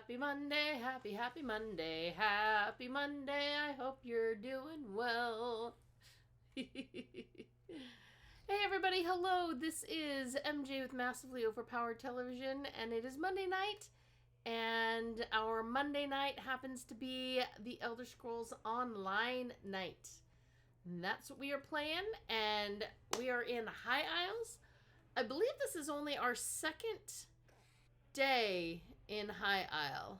Happy Monday, happy Monday, happy Monday. I hope you're doing well. Hey everybody, hello. This is MJ with Massively Overpowered Television, and it is Monday night. And our Monday night happens to be the Elder Scrolls Online night. And that's what we are playing, and we are in High Isles. I believe this is only our second day in High Isle.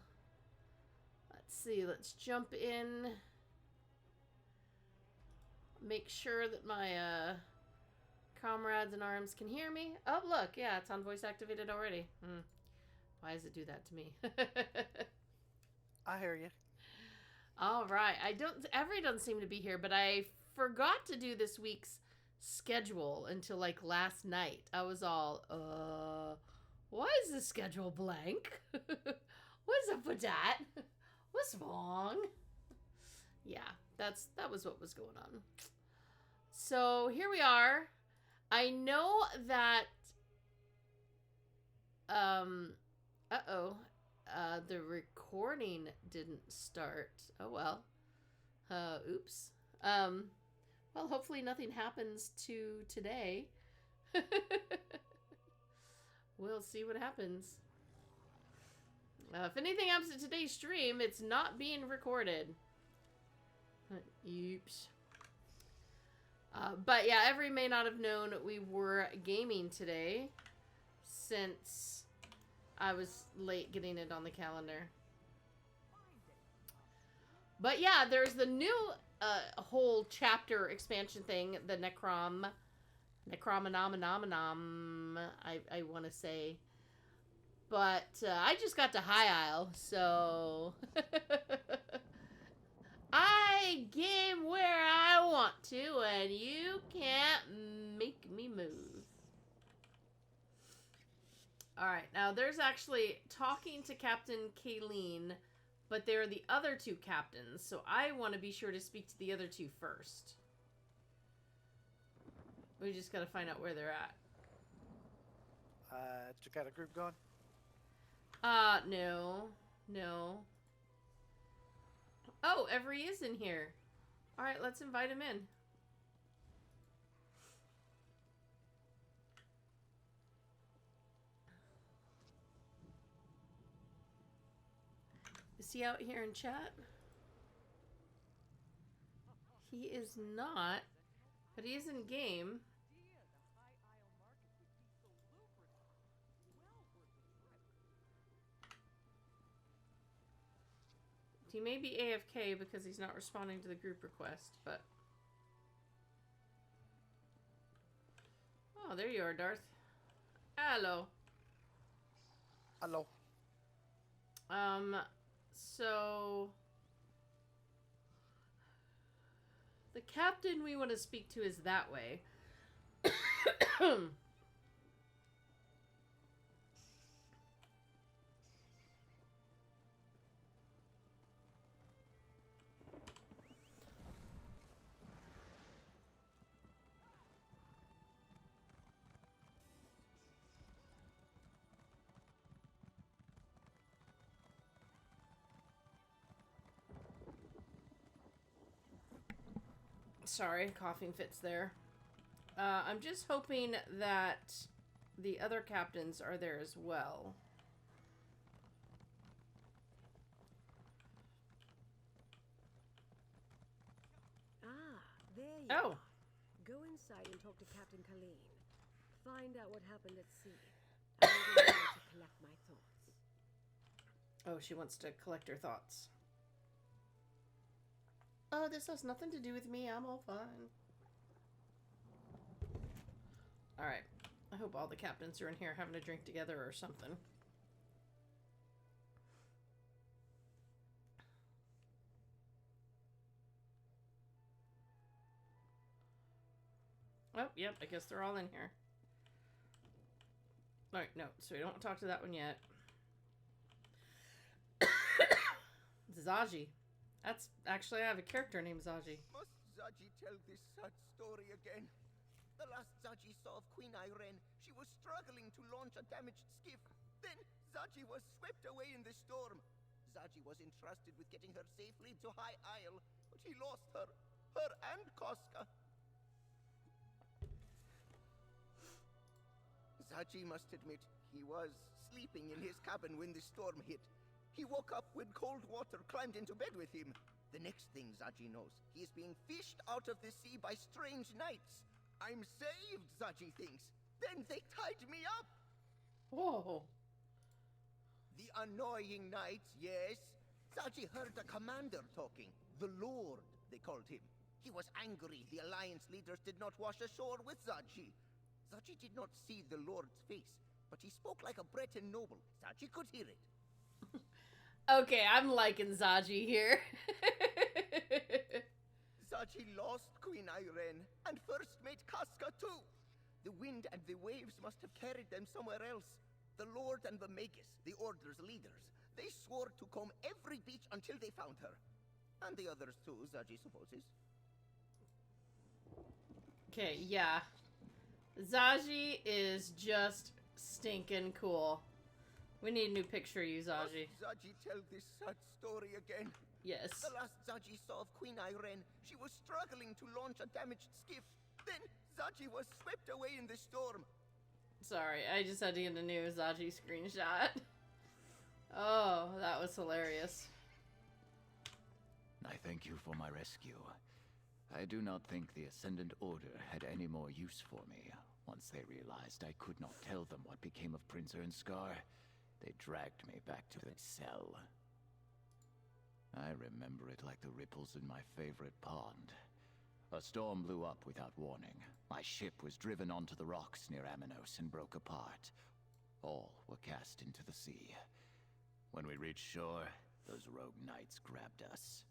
Let's see, let's jump in. Make sure that my comrades in arms can hear me. Oh, look, yeah, it's on voice activated already. Why does it do that to me? I hear you. All right, Every doesn't seem to be here, but I forgot to do this week's schedule until like last night. I was all, why is the schedule blank? What's up with that? What's wrong? Yeah, that was what was going on. So here we are. I know that the recording didn't start. Oh well. Oops. Well, hopefully nothing happens to today. We'll see what happens. If anything happens to today's stream, it's not being recorded. Oops. But yeah, Every may not have known we were gaming today, since I was late getting it on the calendar. But yeah, there's the new whole chapter expansion thing, the Necromanomenom, I want to say. But I just got to High Isle, so I game where I want to, and you can't make me move. Alright, now there's actually talking to Captain Kayleen, but there are the other two captains, so I want to be sure to speak to the other two first. We just gotta find out where they're at. You got a group going? No. No. Oh, Every is in here. Alright, let's invite him in. Is he out here in chat? He is not, but he is in game. He may be AFK because he's not responding to the group request, but... Oh, there you are, Darth. Hello. Hello. So... The captain we want to speak to is that way. Sorry, coughing fits there. I'm just hoping that the other captains are there as well. Ah, there you Oh. are. Go inside and talk to Captain Colleen. Find out what happened at sea. I'm going to collect my thoughts. Oh, she wants to collect her thoughts. Oh, this has nothing to do with me. I'm all fine. Alright. I hope all the captains are in here having a drink together or something. Oh, yep. I guess they're all in here. Alright, no. So we don't talk to that one yet. Zaji. That's actually, I have a character named Zaji. Must Zaji tell this sad story again? The last Zaji saw of Queen Irene, she was struggling to launch a damaged skiff. Then Zaji was swept away in the storm. Zaji was entrusted with getting her safely to High Isle, but he lost her. Her and Koska. Zaji must admit he was sleeping in his cabin when the storm hit. He woke up when cold water climbed into bed with him. The next thing Zaji knows, he is being fished out of the sea by strange knights. I'm saved, Zaji thinks. Then they tied me up. Whoa. The annoying knights, yes. Zaji heard the commander talking. The Lord, they called him. He was angry the Alliance leaders did not wash ashore with Zaji. Zaji did not see the Lord's face, but he spoke like a Breton noble. Zaji could hear it. Okay, I'm liking Zaji here. Zaji lost Queen Irene, and first mate Casca too. The wind and the waves must have carried them somewhere else. The Lord and the Magus, the Order's leaders, they swore to comb every beach until they found her. And the others too, Zaji supposes. Okay, yeah. Zaji is just stinking cool. We need a new picture of you, Zaji. Must Zaji tell this sad story again? Yes. The last Zaji saw of Queen Irene, she was struggling to launch a damaged skiff. Then Zaji was swept away in the storm. Sorry, I just had to get a new Zaji screenshot. Oh, that was hilarious. I thank you for my rescue. I do not think the Ascendant Order had any more use for me. Once they realized I could not tell them what became of Prince Ernscar, they dragged me back to the cell. I remember it like the ripples in my favorite pond. A storm blew up without warning. My ship was driven onto the rocks near Aminos and broke apart. All were cast into the sea. When we reached shore, those rogue knights grabbed us.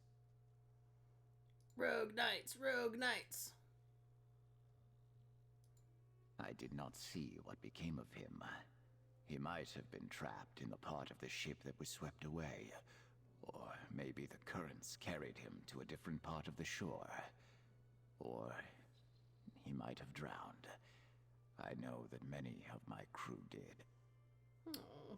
Rogue Knights, Rogue Knights. I did not see what became of him. He might have been trapped in the part of the ship that was swept away. Or maybe the currents carried him to a different part of the shore. Or he might have drowned. I know that many of my crew did. Oh.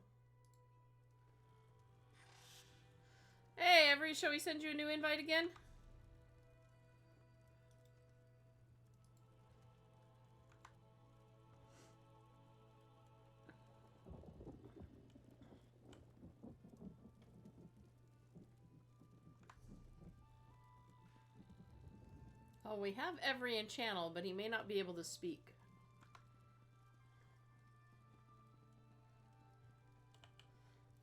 Hey, Every, shall we send you a new invite again? Oh, we have Every in channel, but he may not be able to speak.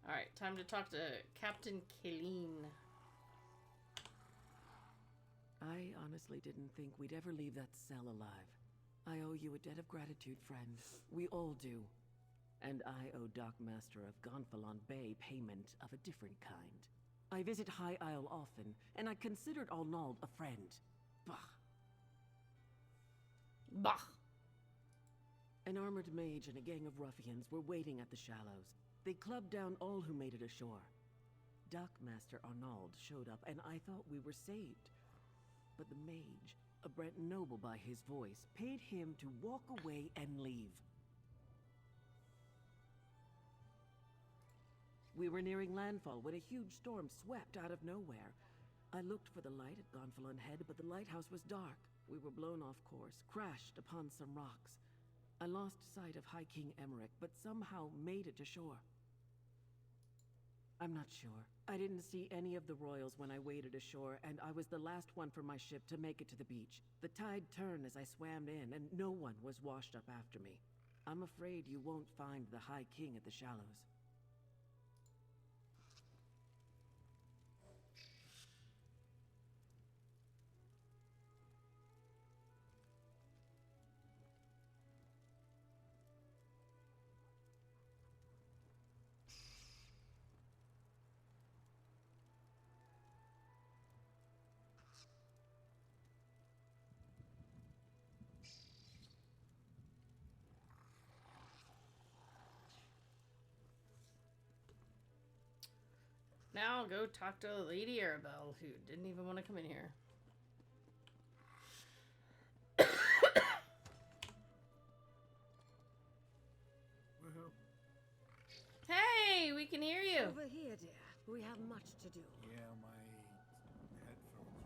Alright, time to talk to Captain Kaleen. I honestly didn't think we'd ever leave that cell alive. I owe you a debt of gratitude, friend. We all do. And I owe Dock Master of Gonfalon Bay payment of a different kind. I visit High Isle often, and I considered Arnold a friend. Bah. Bah! An armored mage and a gang of ruffians were waiting at the shallows. They clubbed down all who made it ashore. Dock Master Arnold showed up, and I thought we were saved. But the mage, a Brent noble by his voice, paid him to walk away and leave. We were nearing landfall when a huge storm swept out of nowhere. I looked for the light at Gonfalon Head, but the lighthouse was dark. We were blown off course, crashed upon some rocks. I lost sight of High King Emmerich, but somehow made it to shore. I'm not sure. I didn't see any of the royals when I waded ashore, and I was the last one from my ship to make it to the beach. The tide turned as I swam in, and no one was washed up after me. I'm afraid you won't find the High King at the shallows. Now I'll go talk to Lady Arabelle, who didn't even want to come in here. Woohoo. Hey, we can hear you. Over here, dear. We have much to do. Yeah, my headphones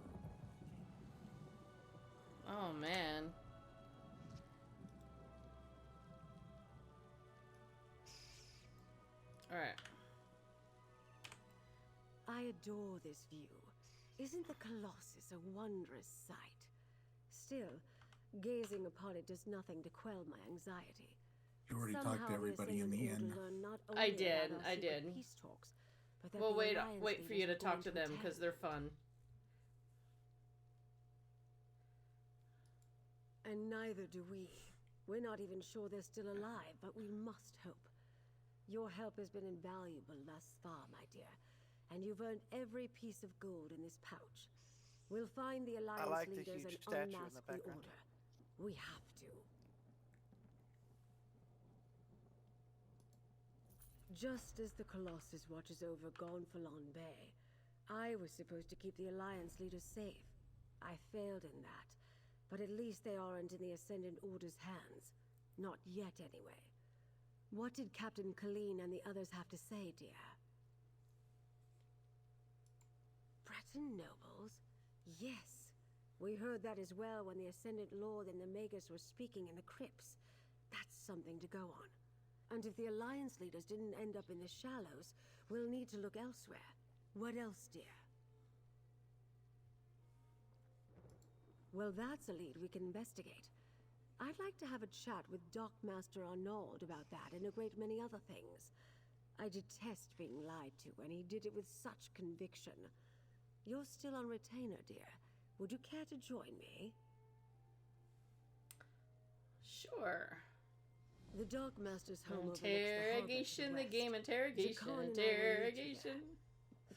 are. Oh, man. Alright. I adore this view. Isn't the Colossus a wondrous sight? Still, gazing upon it does nothing to quell my anxiety. You already Somehow talked to everybody in the Ascendant inn. Order learn not I only did, about our I secret did. peace talks, but that Well, the wait Alliance for you to leaders were talk to going them, because attend. they're fun. And neither do we. We're not even sure they're still alive, but we must hope. Your help has been invaluable thus far, my dear, and you've earned every piece of gold in this pouch. We'll find the Alliance like the leaders huge and statue in the unmask the background. Order. We have to. Just as the Colossus watches over Gonfalon Bay, I was supposed to keep the Alliance leaders safe. I failed in that, but at least they aren't in the Ascendant Order's hands. Not yet, anyway. What did Captain Colleen and the others have to say, dear? Breton nobles? Yes. We heard that as well when the Ascendant Lord and the Magus were speaking in the crypts. That's something to go on. And if the Alliance leaders didn't end up in the Shallows, we'll need to look elsewhere. What else, dear? Well, that's a lead we can investigate. I'd like to have a chat with Dock Master Arnauld about that and a great many other things. I detest being lied to, and he did it with such conviction. You're still on retainer, dear. Would you care to join me? Sure. The Dock Master's home overlooks the harbor to Interrogation, the west. game interrogation, Jacon and I will meet you interrogation.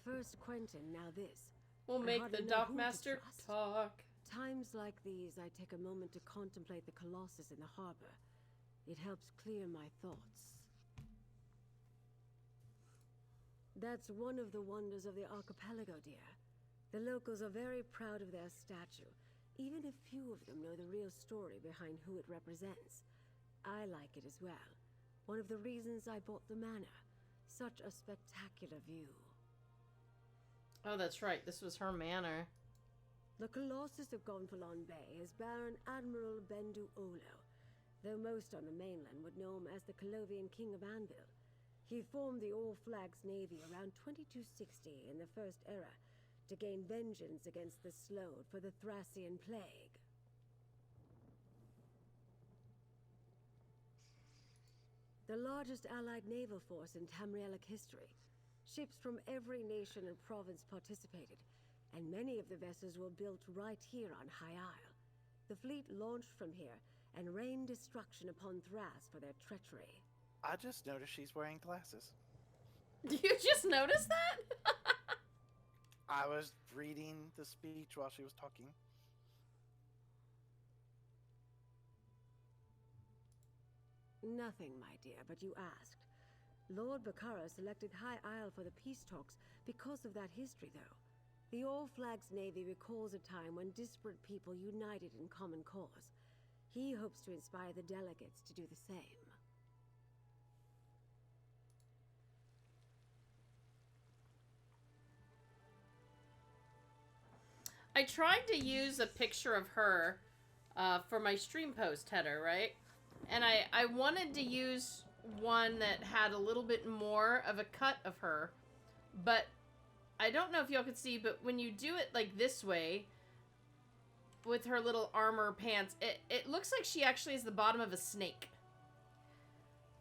there. First Quentin, now this. We'll I make hardly the know Dock who to Master trust. talk. Times like these, I take a moment to contemplate the Colossus in the harbor. It helps clear my thoughts. That's one of the wonders of the archipelago, dear. The locals are very proud of their statue, even if few of them know the real story behind who it represents. I like it as well. One of the reasons I bought the manor. Such a spectacular view. Oh, that's right. This was her manor. The Colossus of Gonfalon Bay is Baron Admiral Bendu Olo, though most on the mainland would know him as the Colovian King of Anvil. He formed the All Flags Navy around 2260 in the First Era to gain vengeance against the Slode for the Thracian Plague. The largest allied naval force in Tamrielic history. Ships from every nation and province participated, and many of the vessels were built right here on High Isle. The fleet launched from here and rained destruction upon Thras for their treachery. I just noticed she's wearing glasses. You just noticed that? I was reading the speech while she was talking. Nothing, my dear, but you asked. Lord Bakara selected High Isle for the peace talks because of that history, though. The All Flags Navy recalls a time when disparate people united in common cause. He hopes to inspire the delegates to do the same. I tried to use a picture of her for my stream post header, right? And I wanted to use one that had a little bit more of a cut of her, but I don't know if y'all could see, but when you do it like this way, with her little armor pants, it looks like she actually is the bottom of a snake.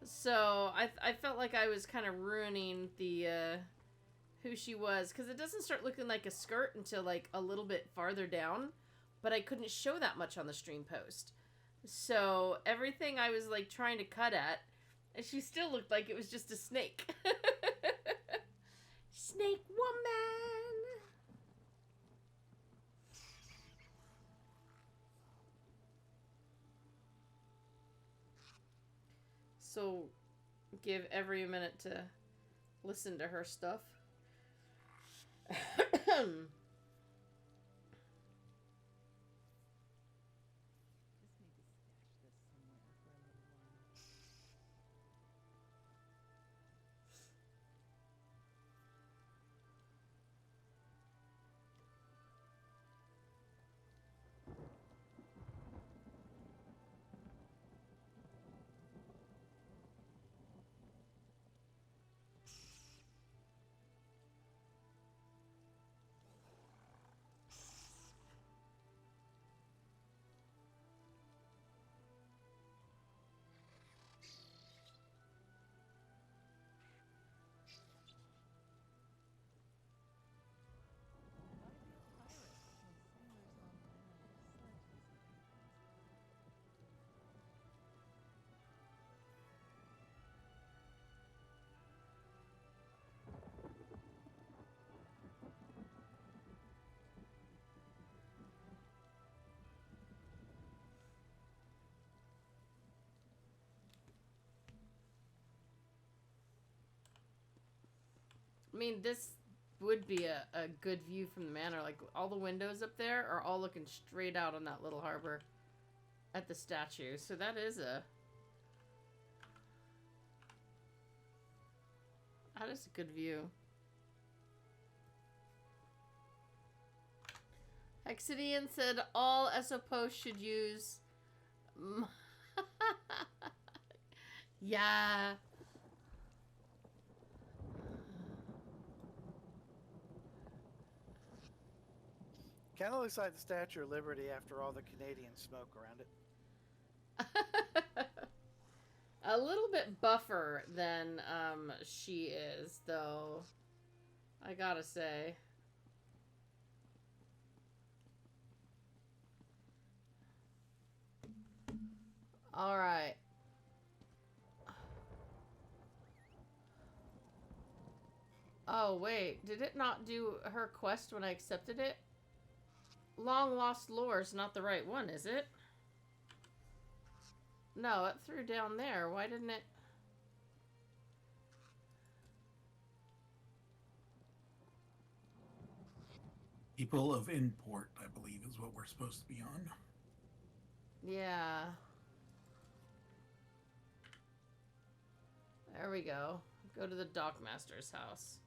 So I felt like I was kind of ruining the who she was, because it doesn't start looking like a skirt until like a little bit farther down, but I couldn't show that much on the stream post. So everything I was like trying to cut at, and she still looked like it was just a snake. Snake woman. So give every minute to listen to her stuff. mean, this would be a good view from the manor. Like, all the windows up there are all looking straight out on that little harbor at the statue. So that is a good view. Hexidian said all SO posts should use... yeah. Kind of looks like the Statue of Liberty after all the Canadian smoke around it. A little bit buffer than she is, though. I gotta say. All right. Oh, wait. Did it not do her quest when I accepted it? Long Lost Lore is not the right one, is it? No, it threw down there. Why didn't it? People of Import, I believe, is what we're supposed to be on. Yeah. There we go. Go to the Dockmaster's house.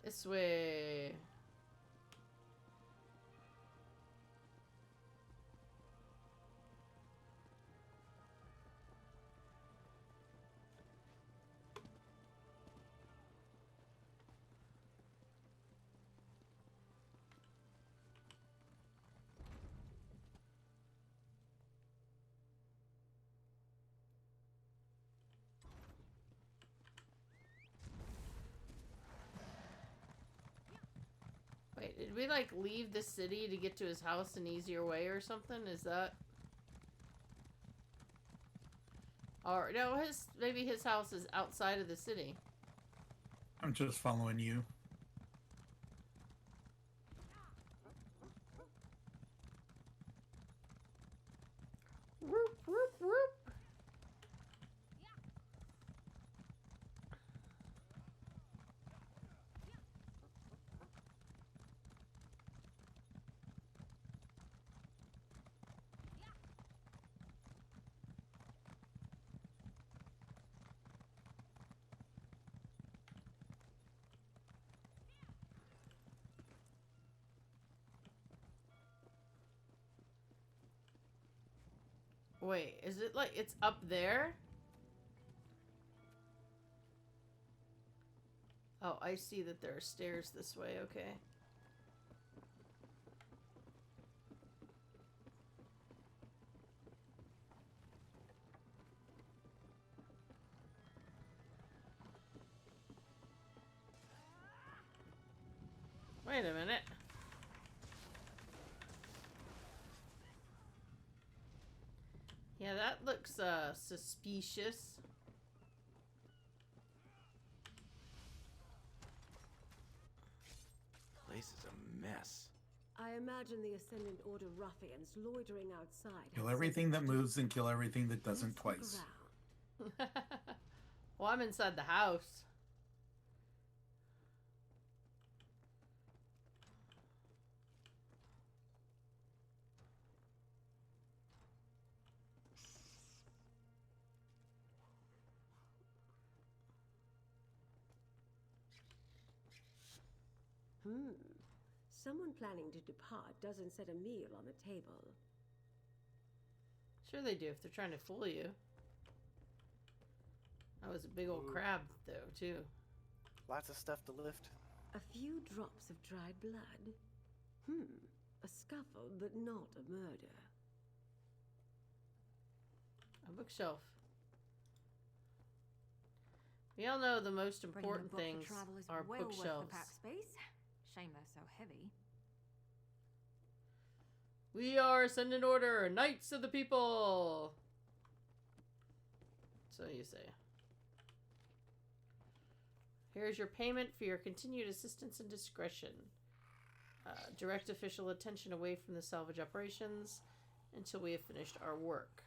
This way. Wait, did we, like, leave the city to get to his house an easier way or something? Is that... Or, no, maybe his house is outside of the city. I'm just following you. Whoop, whoop, whoop. Wait, is it like it's up there? Oh, I see that there are stairs this way, okay. Wait a minute. Yeah, that looks suspicious. Place is a mess. I imagine the Ascendant Order ruffians loitering outside. Kill have everything that something to moves and kill everything that do. doesn't Let's look twice. around. Well, I'm inside the house. Someone planning to depart doesn't set a meal on the table. Sure they do if they're trying to fool you. That was a big old crab, though, too. Lots of stuff to lift. A few drops of dried blood. A scuffle, but not a murder. A bookshelf. We all know the most Bringing a important book for things travel is are well worth the bookshelves. pack space. Shame they're so heavy. We are Ascendant Order, Knights of the People. So you say. Here's your payment for your continued assistance and discretion. Direct official attention away from the salvage operations until we have finished our work.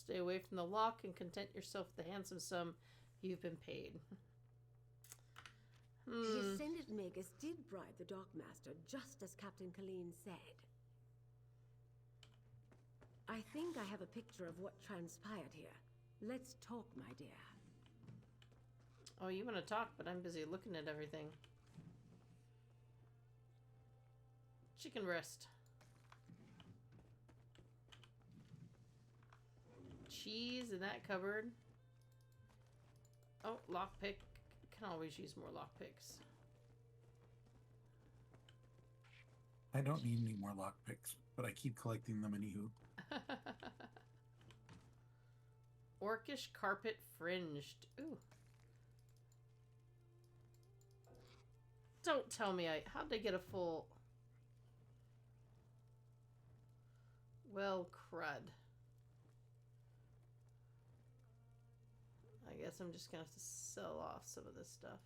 Stay away from the lock and content yourself with the handsome sum you've been paid. The Ascended Magus did bribe the Dockmaster, just as Captain Colleen said. I think I have a picture of what transpired here. Let's talk, my dear. Oh, you want to talk, but I'm busy looking at everything. Chicken breast. Cheese in that cupboard. Oh, lockpick. Can always use more lockpicks. I don't need any more lockpicks, but I keep collecting them anywho. Orcish carpet fringed. Ooh. Don't tell me how'd they get a full... Well, crud. I guess I'm just gonna have to sell off some of this stuff.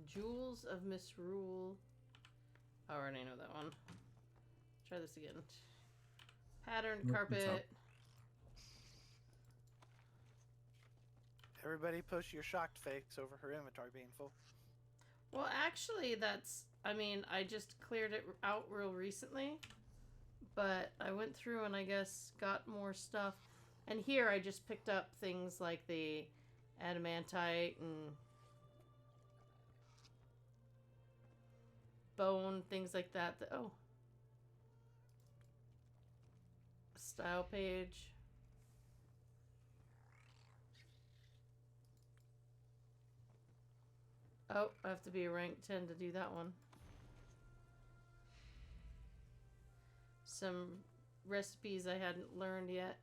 Jewels of Misrule. Oh, I already know that one. Try this again. Patterned Nope, carpet. Everybody post your shocked face over her inventory being full. Well, actually, I mean, I just cleared it out real recently. But I went through and I guess got more stuff. And here I just picked up things like the adamantite and bone, things like that. Oh. Style page. Oh, I have to be a rank 10 to do that one. Some recipes I hadn't learned yet.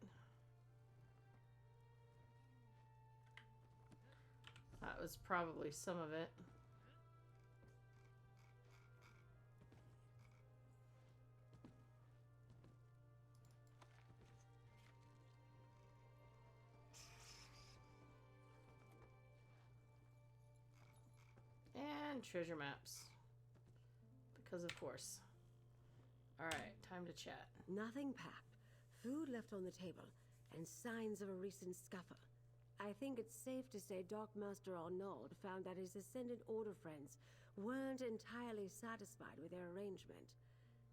That was probably some of it. And treasure maps. Because of course. Alright, time to chat. Nothing packed, food left on the table, and signs of a recent scuffle. I think it's safe to say Dockmaster Arnauld found that his Ascendant Order friends weren't entirely satisfied with their arrangement.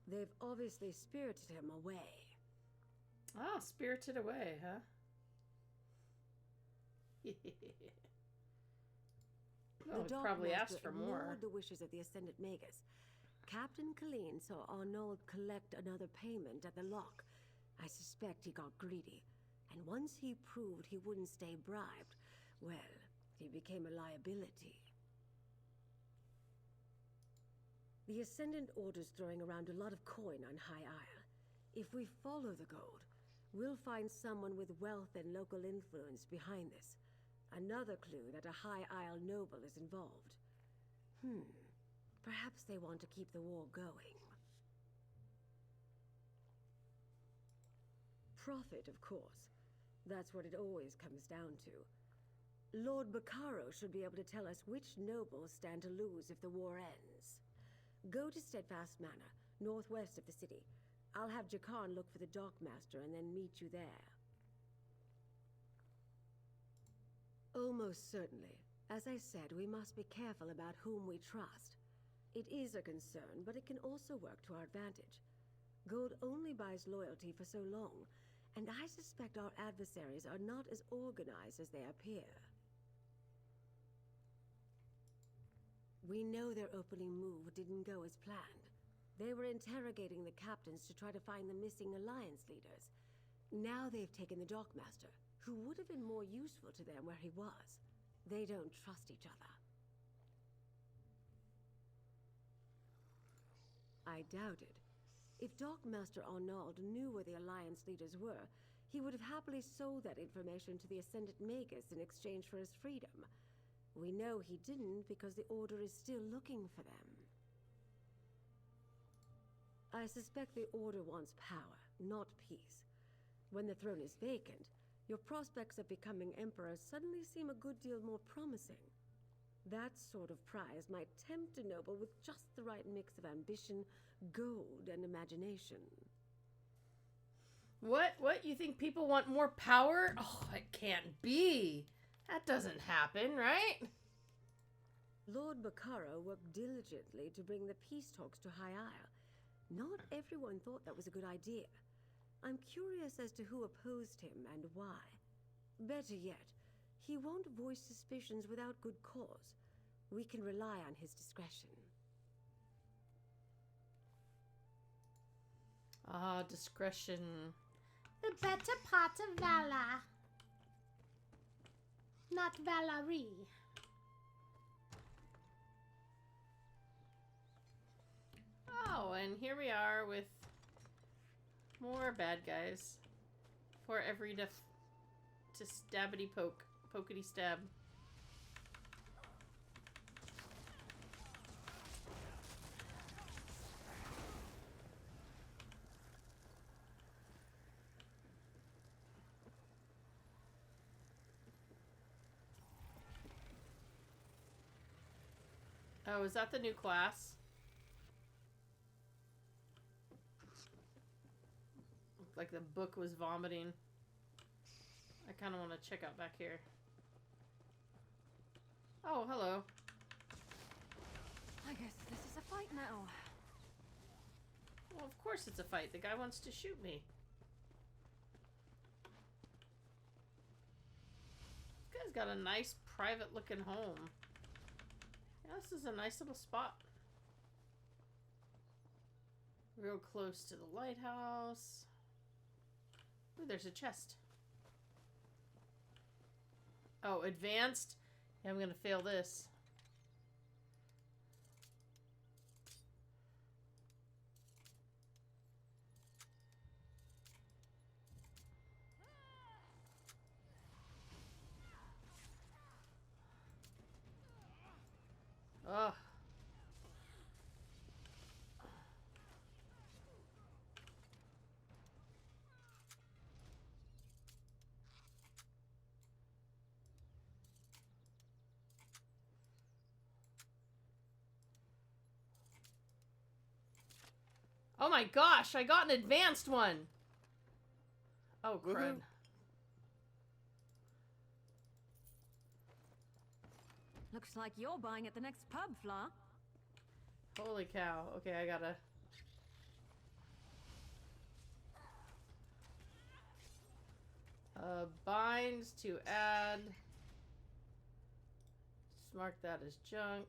They've obviously spirited him away. Ah, spirited away, huh? Oh, he probably asked for more. Ignored the wishes of the Ascendant Magus. Captain Colleen saw Arnauld collect another payment at the lock. I suspect he got greedy. And once he proved he wouldn't stay bribed, well, he became a liability. The Ascendant Order's throwing around a lot of coin on High Isle. If we follow the gold, we'll find someone with wealth and local influence behind this. Another clue that a High Isle noble is involved. Perhaps they want to keep the war going. Profit, of course. That's what it always comes down to. Lord Bacaro should be able to tell us which nobles stand to lose if the war ends. Go to Steadfast Manor, northwest of the city. I'll have Jakarn look for the Dockmaster and then meet you there. Almost certainly. As I said, we must be careful about whom we trust. It is a concern, but it can also work to our advantage. Gold only buys loyalty for so long, and I suspect our adversaries are not as organized as they appear. We know their opening move didn't go as planned. They were interrogating the captains to try to find the missing alliance leaders. Now they've taken the Dockmaster, who would have been more useful to them where he was. They don't trust each other. I doubt it. If Dockmaster Arnauld knew where the Alliance leaders were, he would have happily sold that information to the Ascendant Magus in exchange for his freedom. We know he didn't because the Order is still looking for them. I suspect the Order wants power, not peace. When the throne is vacant, your prospects of becoming Emperor suddenly seem a good deal more promising. That sort of prize might tempt a noble with just the right mix of ambition, gold, and imagination. What? What? You think people want more power? Oh, it can't be. That doesn't happen, right? Lord Bacara worked diligently to bring the peace talks to High Isle. Not everyone thought that was a good idea. I'm curious as to who opposed him and why. Better yet, he won't voice suspicions without good cause. We can rely on his discretion. Ah, discretion. The better part of valor. Not Valerie. Oh, and here we are with more bad guys. For every to stabbity poke. Pokety stab. Oh, is that the new class? Looked like the book was vomiting. I kind of want to check out back here. Oh, hello. I guess this is a fight now. Well, of course it's a fight. The guy wants to shoot me. This guy's got a nice private looking home. Yeah, this is a nice little spot. Real close to the lighthouse. Ooh, there's a chest. Oh, advanced? Yeah, I'm gonna fail this. Ugh. Oh my gosh, I got an advanced one. Oh, crud. Woohoo. Looks like you're buying at the next pub, Fla. Holy cow. Okay, I gotta... binds to add. Just mark that as junk.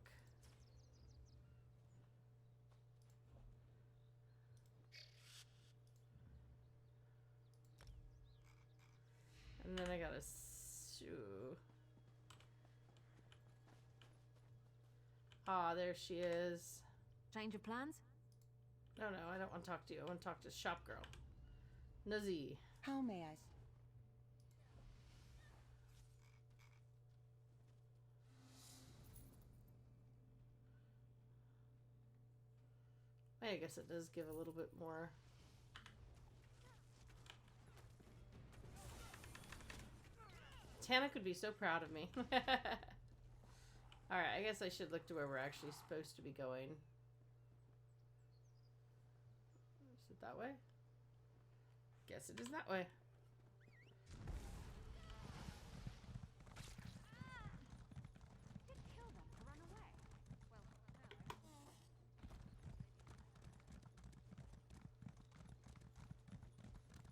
And then I gotta... Ah, there she is. Change of plans? No, I don't want to talk to you. I want to talk to shop girl. Nazi. How may I? I guess it does give a little bit more. Tana could be so proud of me. Alright, I guess I should look to where we're actually supposed to be going. Is it that way? Guess it is that way.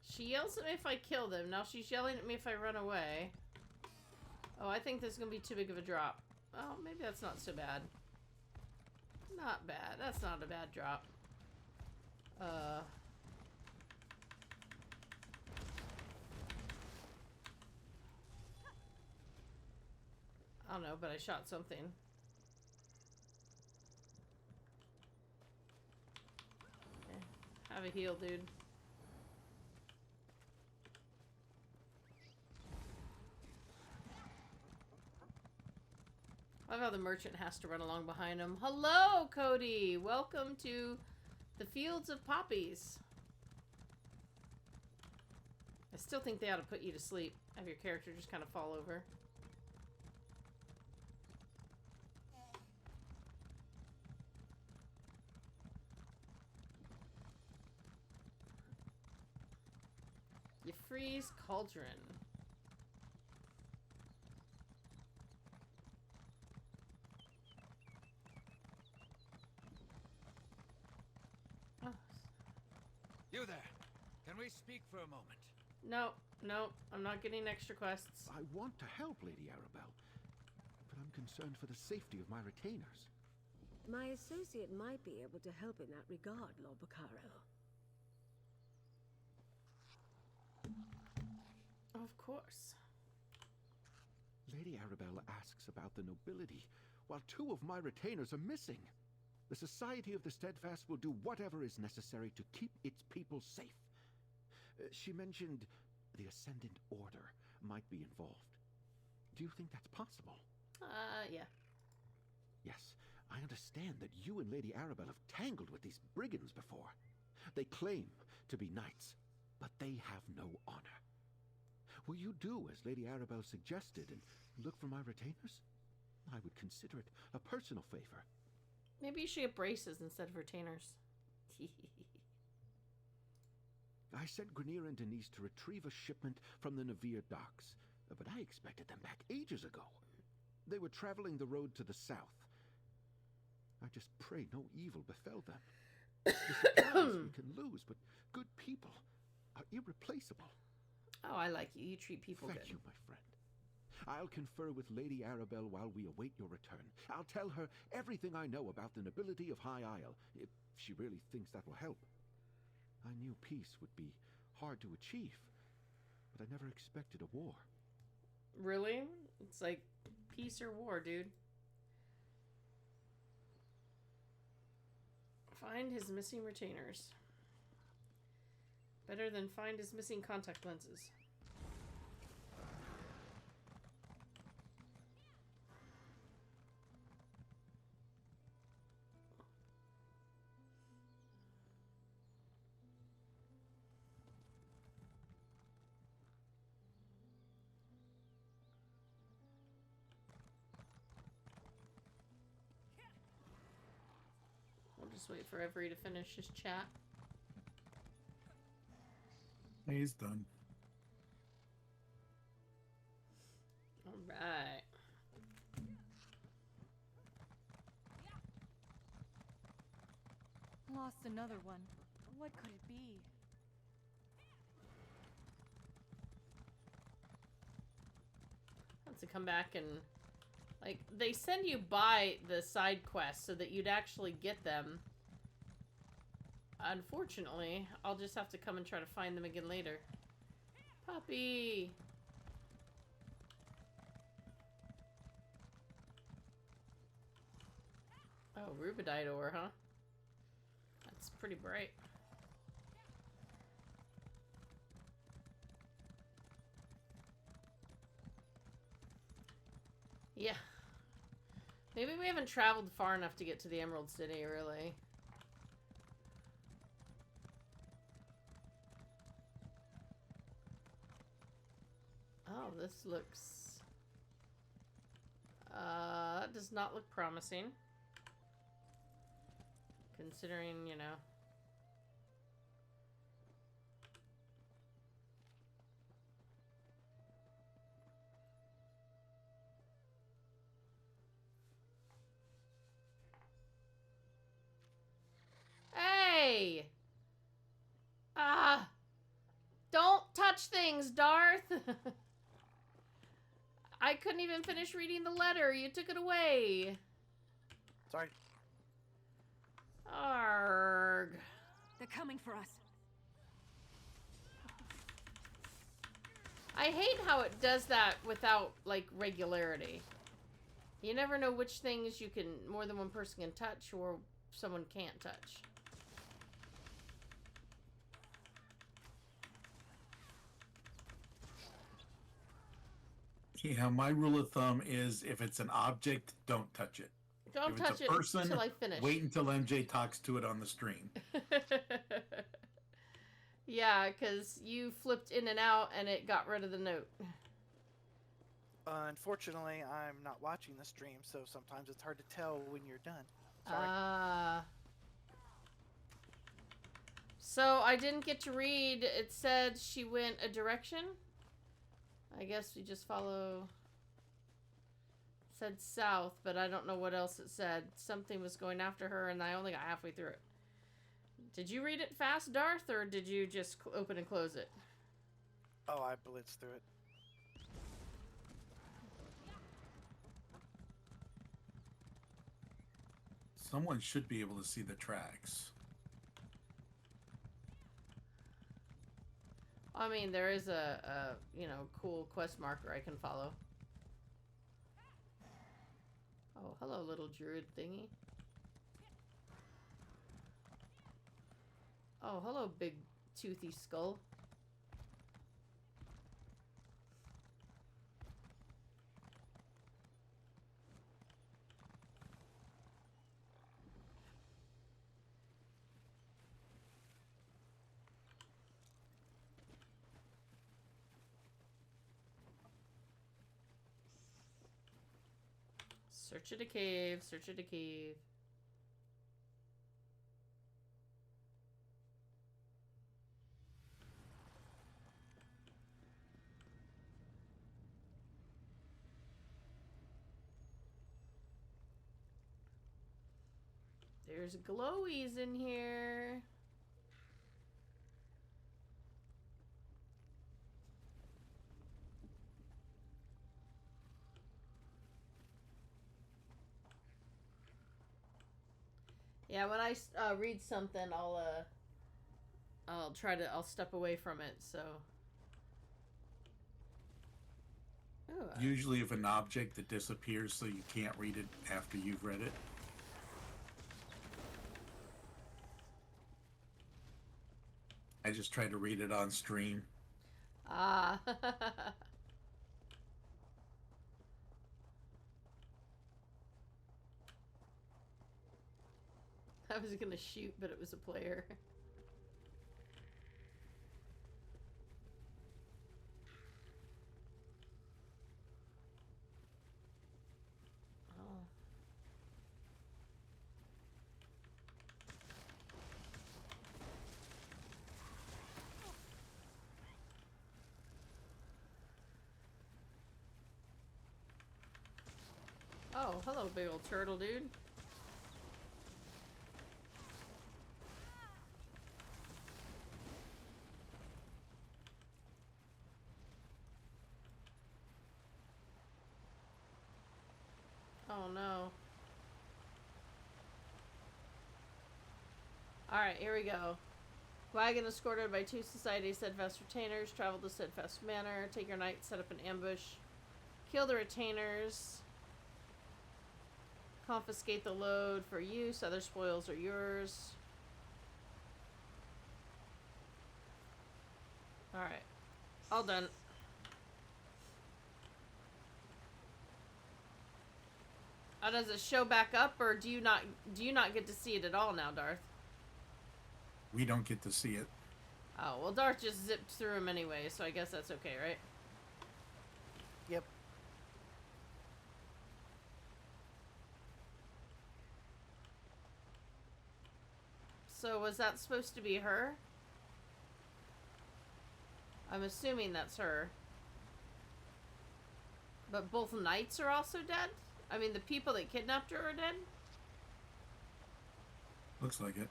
She yells at me if I kill them. Now she's yelling at me if I run away. Oh, I think this is going to be too big of a drop. Oh, maybe that's not so bad. Not bad. That's not a bad drop. I don't know, but I shot something. Okay. Have a heal, dude. I love how the merchant has to run along behind him. Hello, Cody! Welcome to the Fields of Poppies. I still think they ought to put you to sleep. Have your character just kind of fall over. Knaves Cauldron. Oh. You there. Can we speak for a moment? No, no, I'm not getting extra quests. I want to help, Lady Arabelle, but I'm concerned for the safety of my retainers. My associate might be able to help in that regard, Lord Bacaro. Of course. Lady Arabelle asks about the nobility, while 2 of my retainers are missing. The Society of the Steadfast will do whatever is necessary to keep its people safe. She mentioned the Ascendant Order might be involved. Do you think that's possible? Yeah. Yes, I understand that you and Lady Arabelle have tangled with these brigands before. They claim to be knights, but they have no honor. Will you do as Lady Arabelle suggested and look for my retainers? I would consider it a personal favor. Maybe you should get braces instead of retainers. I sent Grenier and Denise to retrieve a shipment from the Navir docks, but I expected them back ages ago. They were traveling the road to the south. I just pray no evil befell them. The supplies we can lose, but good people are irreplaceable. Oh, I like you. You treat people Thank good. you, my friend. I'll confer with Lady Arabelle while we await your return. I'll tell her everything I know about the nobility of High Isle, if she really thinks that will help. I knew peace would be hard to achieve, but I never expected a war. Really? It's like peace or war, dude. Find his missing retainers. Better than find his missing contact lenses. We'll just wait for Every to finish his chat. He's done. Alright. Lost another one. What could it be? To come back and, like, they send you by the side quests so that you'd actually get them. Unfortunately, I'll just have to come and try to find them again later. Puppy! Oh, rubidite ore, huh? That's pretty bright. Yeah. Maybe we haven't traveled far enough to get to the Emerald City, really. Oh, this looks... that does not look promising. Considering, you know... Hey! Don't touch things, Darth! I couldn't even finish reading the letter. You took it away. Sorry. Arg. They're coming for us. I hate how it does that without, like, regularity. You never know which things you can, more than one person can touch or someone can't touch. Yeah, my rule of thumb is if it's an object, don't touch it. Don't if touch it's a it person, until I finish. Wait until MJ talks to it on the stream. Yeah, because you flipped in and out and it got rid of the note. Unfortunately, I'm not watching the stream, so sometimes it's hard to tell when you're done. Sorry. So I didn't get to read. It said she went a direction. I guess we just follow. It said south, but I don't know what else it said. Something was going after her, and I only got halfway through it. Did you read it fast, Darth, or did you just open and close it? Oh, I blitzed through it. Someone should be able to see the tracks. I mean, there is a you know, cool quest marker I can follow. Oh, hello, little druid thingy. Oh, hello, big toothy skull. Search at a cave, search at a cave. There's glowies in here. Yeah, when I read something, I'll step away from it, so. Ooh, Usually if an object that disappears so you can't read it after you've read it. I just try to read it on stream. Ah. I was gonna shoot, but it was a player. Oh. Oh, hello, big old turtle dude. Oh no. Alright, here we go. Wagon escorted by 2 Society Steadfast retainers, travel to Steadfast Manor, take your knight, set up an ambush, kill the retainers, confiscate the load for use, other spoils are yours. Alright. All done. Does it show back up, or do you not get to see it at all now, Darth? We don't get to see it. Oh, well, Darth just zipped through him anyway, so I guess that's okay, right? Yep. So was that supposed to be her? I'm assuming that's her. But both knights are also dead? I mean, the people that kidnapped her are dead? Looks like it.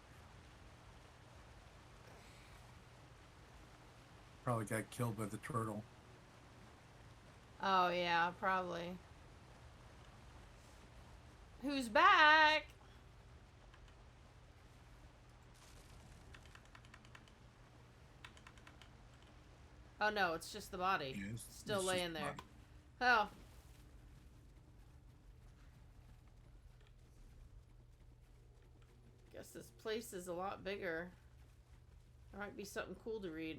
Probably got killed by the turtle. Oh, yeah, probably. Who's back? Oh, no, it's just the body. Yeah, Still it's laying just there. body. Oh. Guess this place is a lot bigger. There might be something cool to read.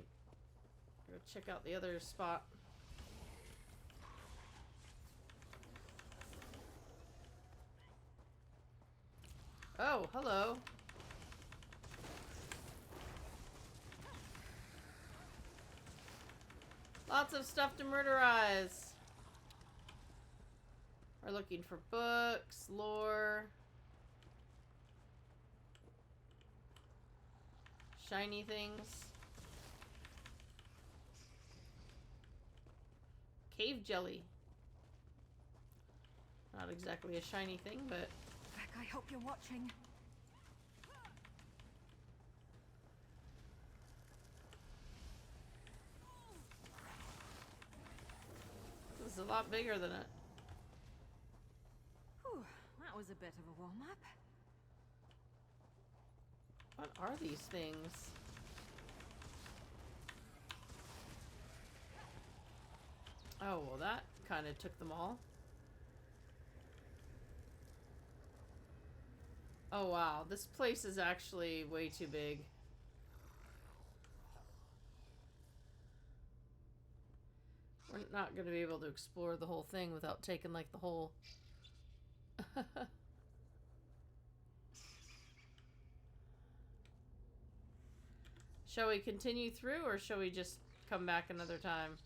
Go check out the other spot. Oh, hello. Lots of stuff to murderize. We're looking for books, lore. shiny things. Cave jelly. Not exactly a shiny thing, but... Heck, I hope you're watching. This is a lot bigger than it. Whew, that was a bit of a warm-up. What are these things? Oh, well that kind of took them all. Oh wow, this place is actually way too big. We're not going to be able to explore the whole thing without taking like the whole... Shall we continue through or shall we just come back another time?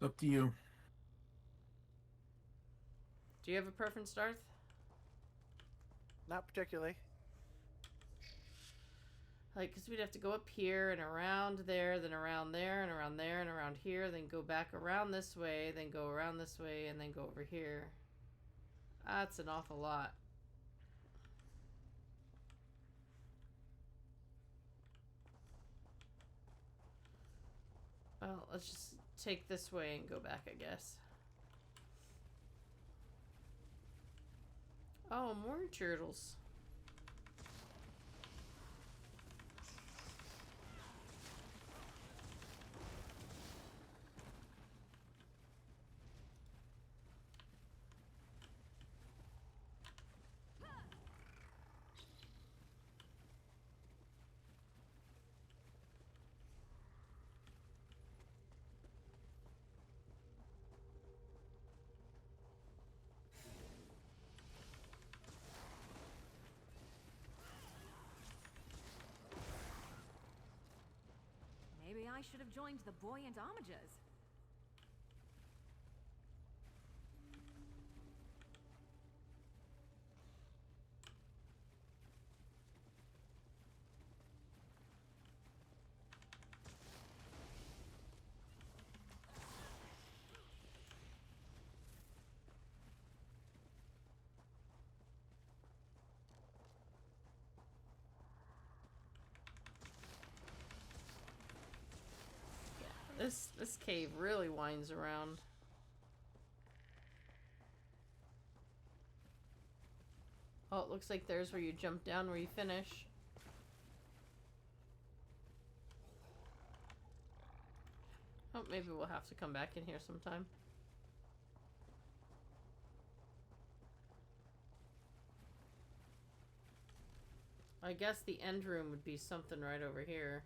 Up to you. Do you have a preference, Darth? Not particularly. Like, because we'd have to go up here and around there, then around there, and around there, and around here, then go back around this way, then go around this way, and then go over here. That's an awful lot. Well, let's just take this way and go back, I guess. Oh, more turtles. Maybe I should have joined the buoyant armigers. This cave really winds around. Oh, it looks like there's where you jump down where you finish. Oh, maybe we'll have to come back in here sometime. I guess the end room would be something right over here.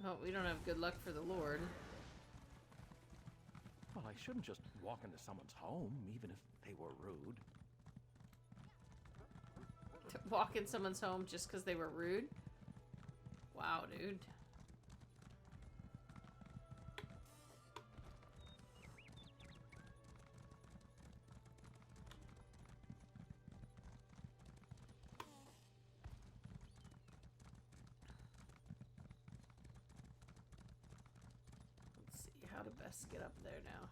Oh, we don't have good luck for the Lord. Well, I shouldn't just walk into someone's home, even if they were rude. To walk in someone's home just because they were rude? Wow, dude. Let's see how to best get up there now.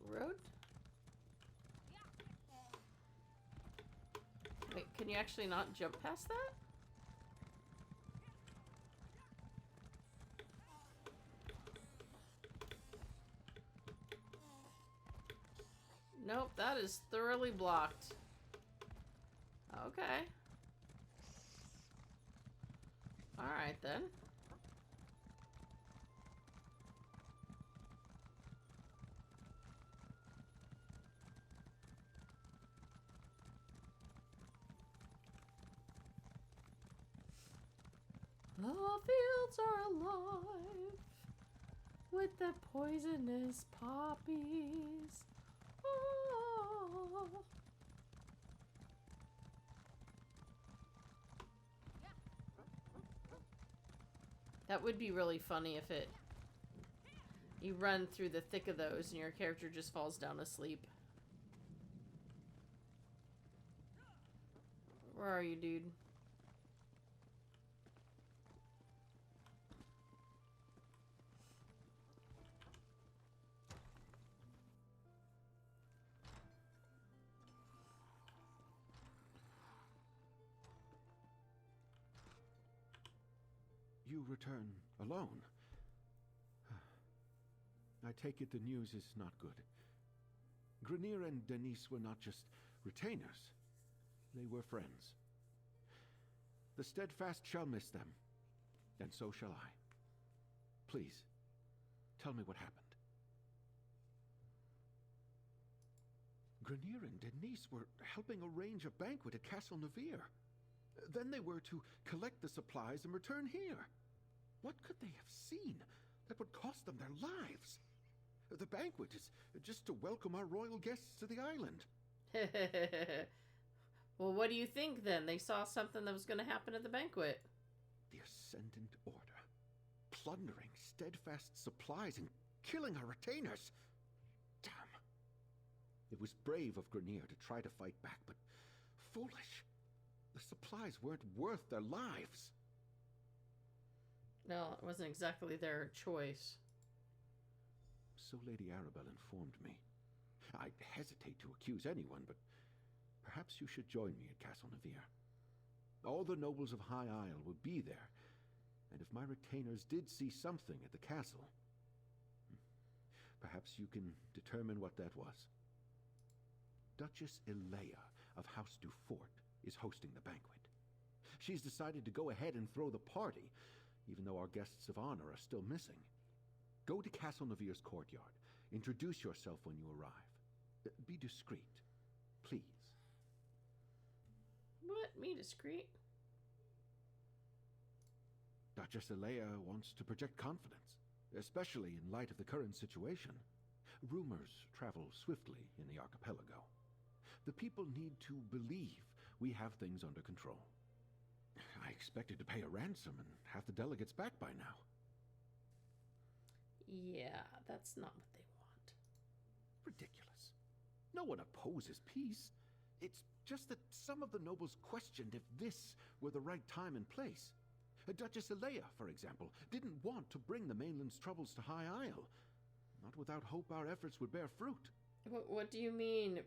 Road? Wait, can you actually not jump past that? Nope, that is thoroughly blocked. Okay. Alright then. the fields are alive with the poisonous poppies. Oh. That would be really funny if you run through the thick of those and your character just falls down asleep. Where are you, dude? You return alone. I take it the news is not good. Grenier and Denise were not just retainers. They were friends. The Steadfast shall miss them, and so shall I. Please, tell me what happened. Grenier and Denise were helping arrange a banquet at Castle Nevere. Then they were to collect the supplies and return here. What could they have seen that would cost them their lives? The banquet is just to welcome our royal guests to the island. Well, what do you think then? They saw something that was going to happen at the banquet. The Ascendant Order, plundering Steadfast supplies and killing our retainers. Damn. It was brave of Grenier to try to fight back, but foolish. The supplies weren't worth their lives. No, it wasn't exactly their choice. So Lady Arabelle informed me. I'd hesitate to accuse anyone, but perhaps you should join me at Castle Nevere. All the nobles of High Isle would be there, and if my retainers did see something at the castle, perhaps you can determine what that was. Duchess Elea of House Dufort is hosting the banquet. She's decided to go ahead and throw the party, even though our guests of honor are still missing. Go to Castle Nevere's courtyard. Introduce yourself when you arrive. Be discreet, please. What? Me discreet? Duchess Elea wants to project confidence, especially in light of the current situation. Rumors travel swiftly in the archipelago. The people need to believe we have things under control. I expected to pay a ransom and have the delegates back by now. Yeah, that's not what they want. Ridiculous. No one opposes peace. It's just that some of the nobles questioned if this were the right time and place. Duchess Elea, for example, didn't want to bring the mainland's troubles to High Isle. Not without hope our efforts would bear fruit. What do you mean?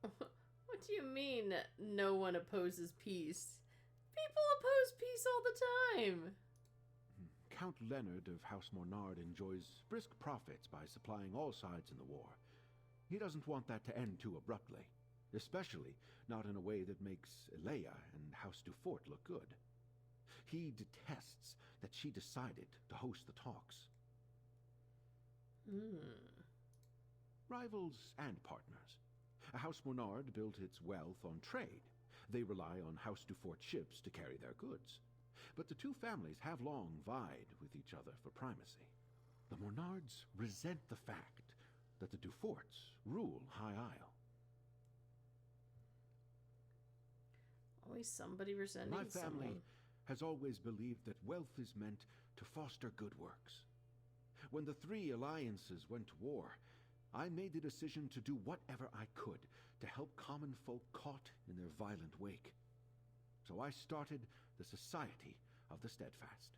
What do you mean no one opposes peace? People oppose peace all the time. Count Leonard of House Mornard enjoys brisk profits by supplying all sides in the war. He doesn't want that to end too abruptly, especially not in a way that makes Elea and House Dufort look good. He detests that she decided to host the talks. Rivals and partners. House Mornard built its wealth on trade. They rely on House Dufort ships to carry their goods. But the two families have long vied with each other for primacy. The Mornards resent the fact that the Duforts rule High Isle. Always somebody resenting My family someone. has always believed that wealth is meant to foster good works. When the three alliances went to war, I made the decision to do whatever I could to help common folk caught in their violent wake. So I started the Society of the Steadfast.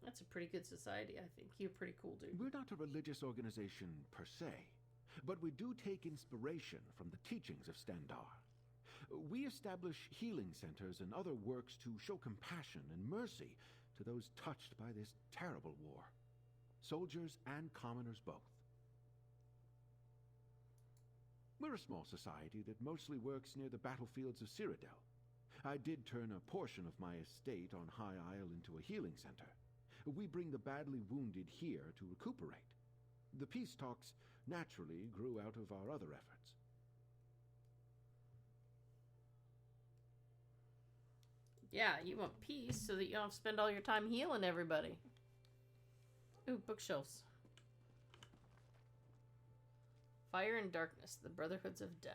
That's a pretty good society, I think. You're pretty cool, dude. We're not a religious organization per se, but we do take inspiration from the teachings of Standar. We establish healing centers and other works to show compassion and mercy to those touched by this terrible war. Soldiers and commoners both. We're a small society that mostly works near the battlefields of Cyrodiil. I did turn a portion of my estate on High Isle into a healing center. We bring the badly wounded here to recuperate. The peace talks naturally grew out of our other efforts. Yeah, you want peace so that you don't have to spend all your time healing everybody. Ooh, bookshelves. Fire and Darkness, the Brotherhoods of Death.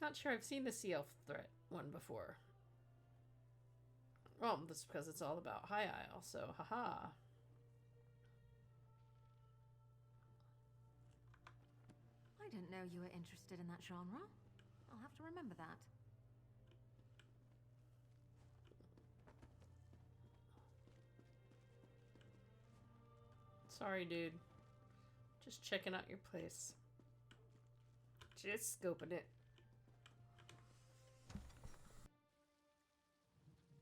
Not sure I've seen the Sea Elf threat one before. Well, that's because it's all about High Isle, so haha. I didn't know you were interested in that genre. I'll have to remember that. Sorry, dude. Just checking out your place. Just scoping it.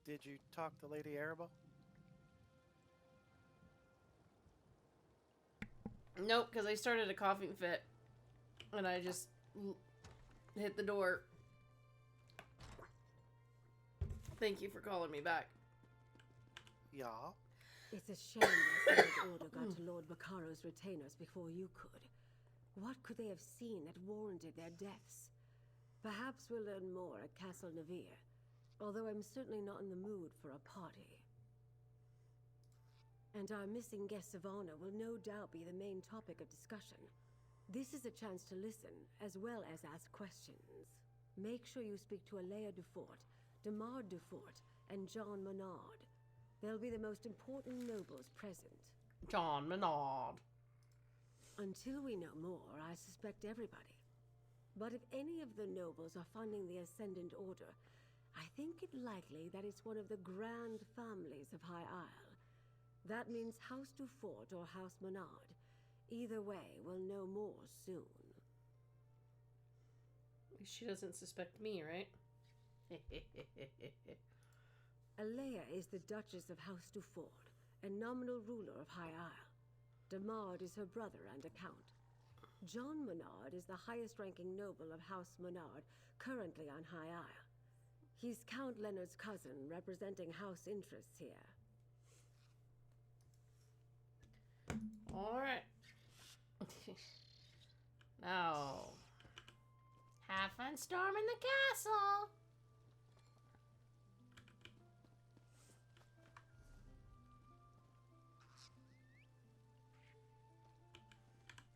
Did you talk to Lady Arabelle? Nope, because I started a coughing fit. And I just hit the door. Thank you for calling me back. Yeah. It's a shame the Ascended Order got to Lord Baccaro's retainers before you could. What could they have seen that warranted their deaths? Perhaps we'll learn more at Castle Navir, although I'm certainly not in the mood for a party. And our missing guests of honor will no doubt be the main topic of discussion. This is a chance to listen, as well as ask questions. Make sure you speak to Alea Dufort, Demar Dufort, and John Menard. They'll be the most important nobles present. John Menard. Until we know more, I suspect everybody. But if any of the nobles are funding the Ascendant Order, I think it likely that it's one of the grand families of High Isle. That means House Dufort or House Menard. Either way, we'll know more soon. She doesn't suspect me, right? Alea is the Duchess of House Dufort, and nominal ruler of High Isle. Demard is her brother and a count. John Menard is the highest-ranking noble of House Menard, currently on High Isle. He's Count Leonard's cousin, representing house interests here. Alright. Now, have fun storming the castle.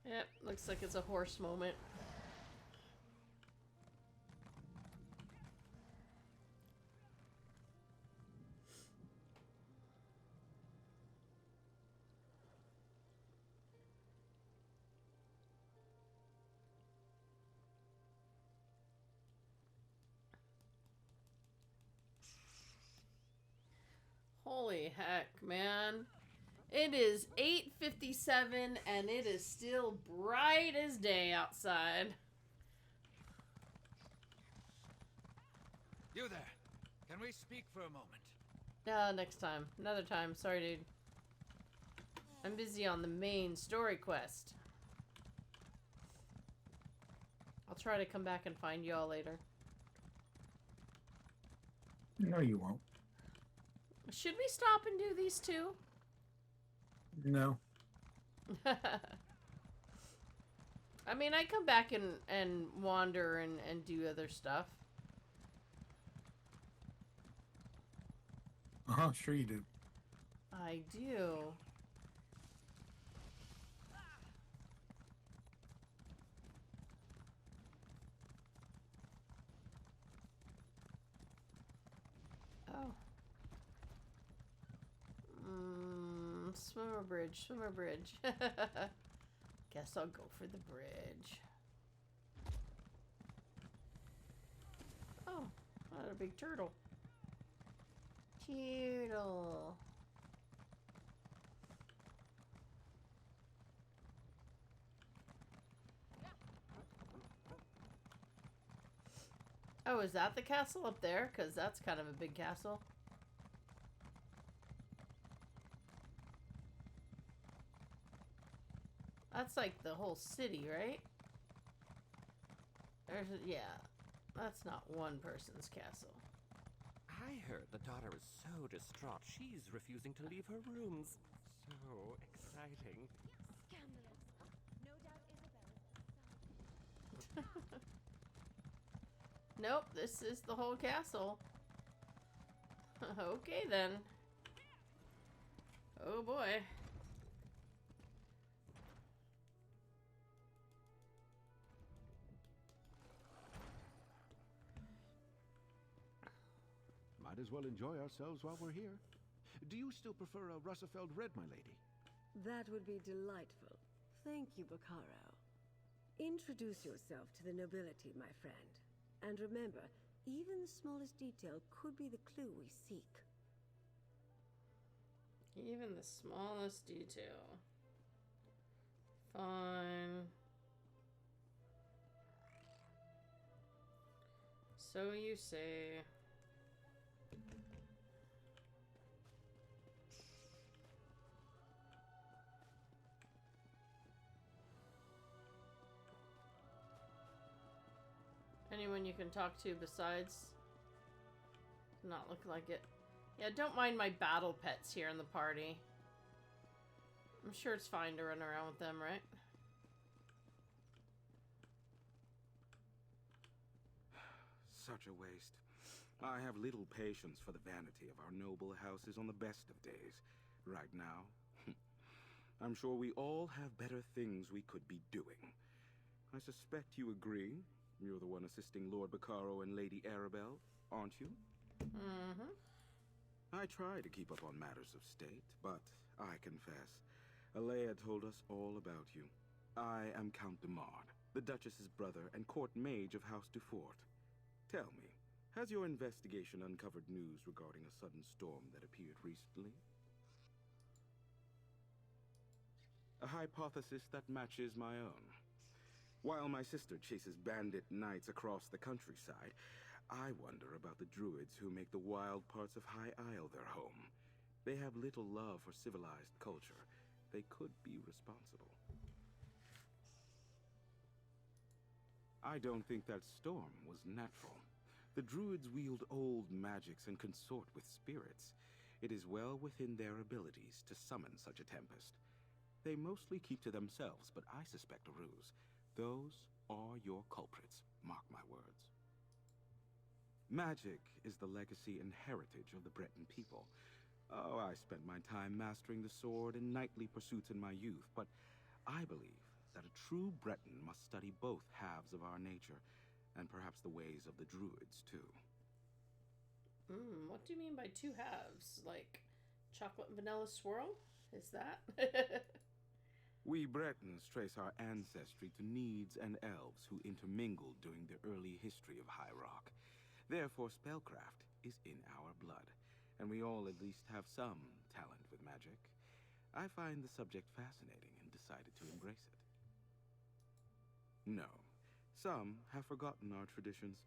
Yep, looks like it's a horse moment. Holy heck, man. It is 8:57 and it is still bright as day outside. You there. Can we speak for a moment? Next time. Another time. Sorry, dude. I'm busy on the main story quest. I'll try to come back and find y'all later. No, you won't. Should we stop and do these two? No. I mean, I come back and wander and do other stuff. Uh-huh, sure you do. I do. Oh. Swimmer bridge, swimmer bridge. Guess I'll go for the bridge. Oh, not a big turtle. Turtle. Oh, is that the castle up there? Because that's kind of a big castle. That's like the whole city, right? Yeah, that's not one person's castle. I heard the daughter is so distraught she's refusing to leave her rooms. So exciting. Scandalous. No doubt Isabel. Nope, this is the whole castle. Okay then. Oh boy. Might as well enjoy ourselves while we're here. Do you still prefer a Russafeld red, my lady? That would be delightful. Thank you, Bacaro. Introduce yourself to the nobility, my friend. And remember, even the smallest detail could be the clue we seek. Even the smallest detail. Fine. So you say. Anyone you can talk to besides? Not look like it. Yeah, don't mind my battle pets here in the party. I'm sure it's fine to run around with them, right? Such a waste. I have little patience for the vanity of our noble houses on the best of days. Right now. I'm sure we all have better things we could be doing. I suspect you agree. You're the one assisting Lord Bacaro and Lady Arabelle, aren't you? Mm-hmm. I try to keep up on matters of state, but I confess, Alea told us all about you. I am Count de Mard, the Duchess's brother and court mage of House Dufort. Tell me, has your investigation uncovered news regarding a sudden storm that appeared recently? A hypothesis that matches my own. While my sister chases bandit knights across the countryside, I wonder about the druids who make the wild parts of High Isle their home. They have little love for civilized culture. They could be responsible. I don't think that storm was natural. The druids wield old magics and consort with spirits. It is well within their abilities to summon such a tempest. They mostly keep to themselves, but I suspect a ruse. Those are your culprits, mark my words. Magic is the legacy and heritage of the Breton people. Oh, I spent my time mastering the sword and knightly pursuits in my youth, but I believe that a true Breton must study both halves of our nature, and perhaps the ways of the druids, too. What do you mean by two halves? Like chocolate and vanilla swirl? Is that? We Bretons trace our ancestry to Needs and Elves who intermingled during the early history of High Rock. Therefore, spellcraft is in our blood, and we all at least have some talent with magic. I find the subject fascinating and decided to embrace it. No, some have forgotten our traditions.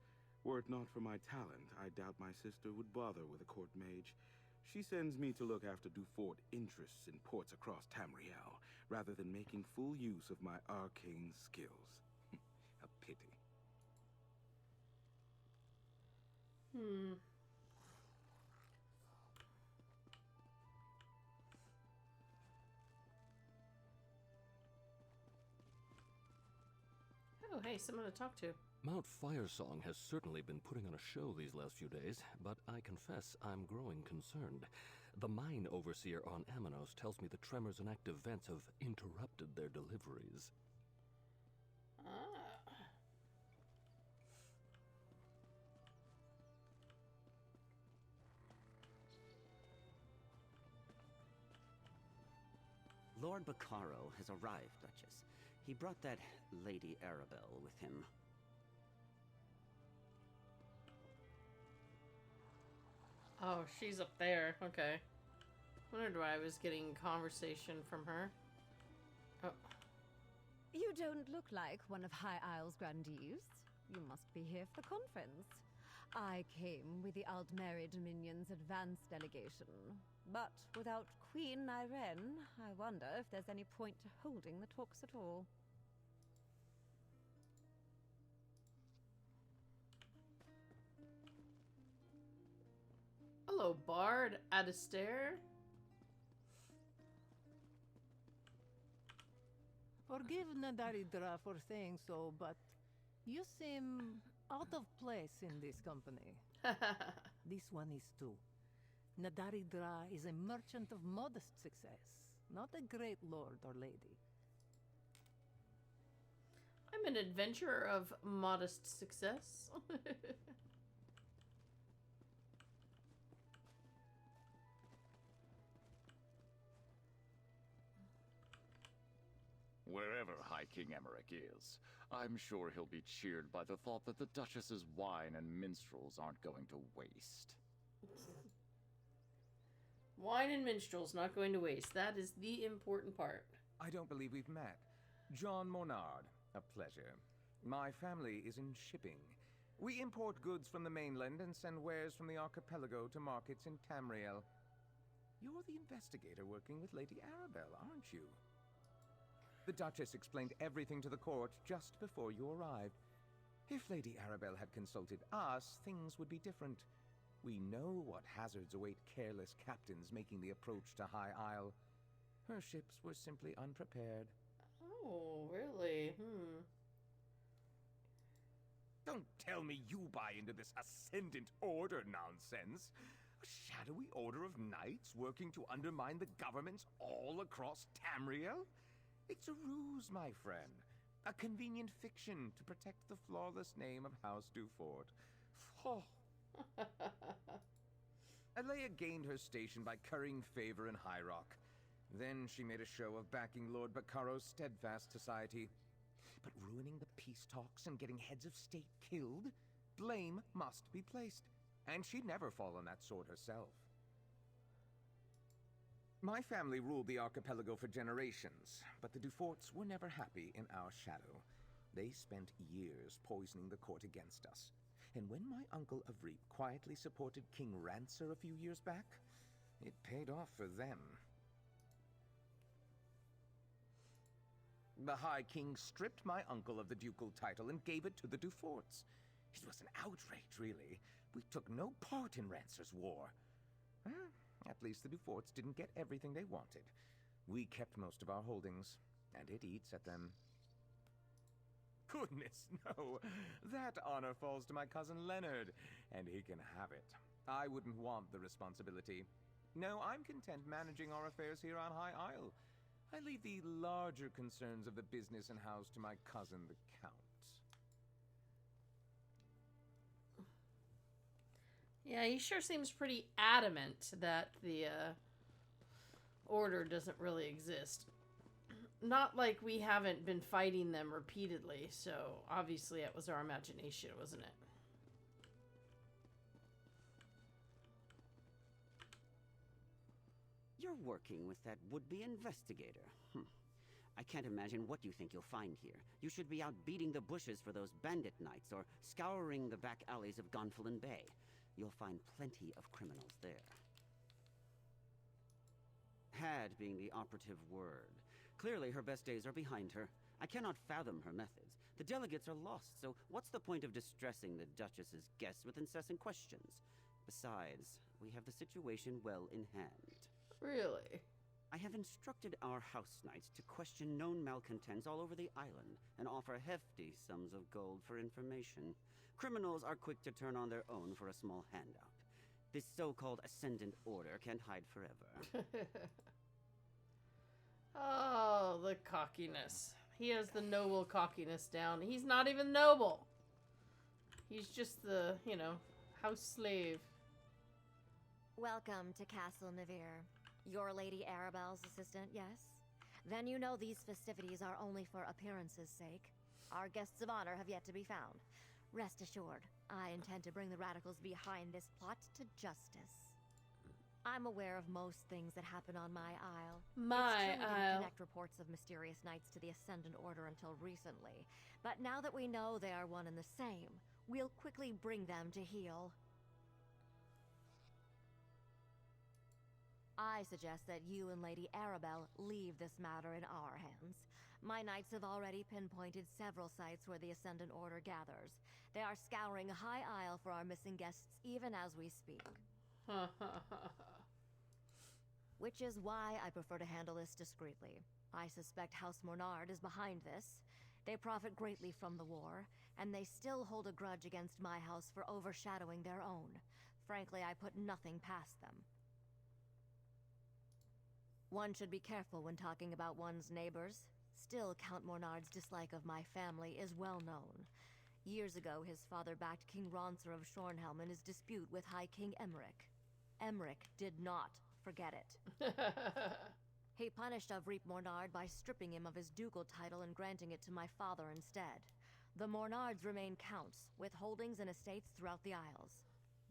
Were it not for my talent, I doubt my sister would bother with a court mage. She sends me to look after Dufort interests in ports across Tamriel, rather than making full use of my arcane skills. A pity. Oh, hey, someone to talk to. Mount Firesong has certainly been putting on a show these last few days, but I confess I'm growing concerned. The mine overseer on Amanos tells me the tremors and active vents have interrupted their deliveries. Lord Bacaro has arrived, Duchess. He brought that Lady Arabelle with him. Oh, she's up there. Okay. Wondered why I was getting conversation from her. Oh. You don't look like one of High Isle's grandees. You must be here for the conference. I came with the Altmeri Dominion's advance delegation. But without Queen Irene, I wonder if there's any point to holding the talks at all. Hello, Bard. Adistair. Forgive Nadaridra for saying so, but you seem out of place in this company. This one is too. Nadaridra is a merchant of modest success, not a great lord or lady. I'm an adventurer of modest success. Wherever High King Emmerich is, I'm sure he'll be cheered by the thought that the Duchess's wine and minstrels aren't going to waste. Wine and minstrels not going to waste. That is the important part. I don't believe we've met. John Monard, a pleasure. My family is in shipping. We import goods from the mainland and send wares from the archipelago to markets in Tamriel. You're the investigator working with Lady Arabelle, aren't you? The Duchess explained everything to the court just before you arrived. If Lady Arabelle had consulted us, things would be different. We know what hazards await careless captains making the approach to High Isle. Her ships were simply unprepared. Oh, really? Don't tell me you buy into this Ascendant Order nonsense. A shadowy order of knights working to undermine the governments all across Tamriel? It's a ruse, my friend. A convenient fiction to protect the flawless name of House Dufort. Oh. Alea gained her station by currying favor in High Rock. Then she made a show of backing Lord Baccaro's steadfast society. But ruining the peace talks and getting heads of state killed? Blame must be placed. And she'd never fall on that sword herself. My family ruled the archipelago for generations, but the Duforts were never happy in our shadow. They spent years poisoning the court against us. And when my uncle Avreep quietly supported King Rancer a few years back, it paid off for them. The High King stripped my uncle of the ducal title and gave it to the Duforts. It was an outrage, really. We took no part in Rancer's war. At least the Duforts didn't get everything they wanted. We kept most of our holdings, and it eats at them. Goodness, no. That honor falls to my cousin Leonard, and he can have it. I wouldn't want the responsibility. No, I'm content managing our affairs here on High Isle. I leave the larger concerns of the business and house to my cousin, the Count. Yeah, he sure seems pretty adamant that the order doesn't really exist. Not like we haven't been fighting them repeatedly, so obviously it was our imagination, wasn't it? You're working with that would-be investigator. I can't imagine what you think you'll find here. You should be out beating the bushes for those bandit knights or scouring the back alleys of Gonfalon Bay. You'll find plenty of criminals there. Had being the operative word. Clearly her best days are behind her. I cannot fathom her methods. The delegates are lost, so what's the point of distressing the Duchess's guests with incessant questions? Besides, we have the situation well in hand. Really? I have instructed our house knights to question known malcontents all over the island and offer hefty sums of gold for information. Criminals are quick to turn on their own for a small handout. This so-called Ascendant Order can't hide forever. Oh, the cockiness. He has the noble cockiness down. He's not even noble. He's just the, house slave. Welcome to Castle Navir. You're Lady Arabelle's assistant, yes? Then you know these festivities are only for appearance's sake. Our guests of honor have yet to be found. Rest assured, I intend to bring the radicals behind this plot to justice. I'm aware of most things that happen on my isle. It's true we didn't connect reports of mysterious knights to the Ascendant Order until recently. But now that we know they are one and the same, we'll quickly bring them to heel. I suggest that you and Lady Arabelle leave this matter in our hands. My knights have already pinpointed several sites where the Ascendant Order gathers. They are scouring High Isle for our missing guests even as we speak. Which is why I prefer to handle this discreetly. I suspect House Mornard is behind this. They profit greatly from the war, and they still hold a grudge against my house for overshadowing their own. Frankly, I put nothing past them. One should be careful when talking about one's neighbors. Still, Count Mornard's dislike of my family is well known. Years ago, his father backed King Ronsor of Shornhelm in his dispute with High King Emmerich. Emmerich did not forget it. He punished Avreep Mornard by stripping him of his ducal title and granting it to my father instead. The Mornards remain counts, with holdings and estates throughout the Isles.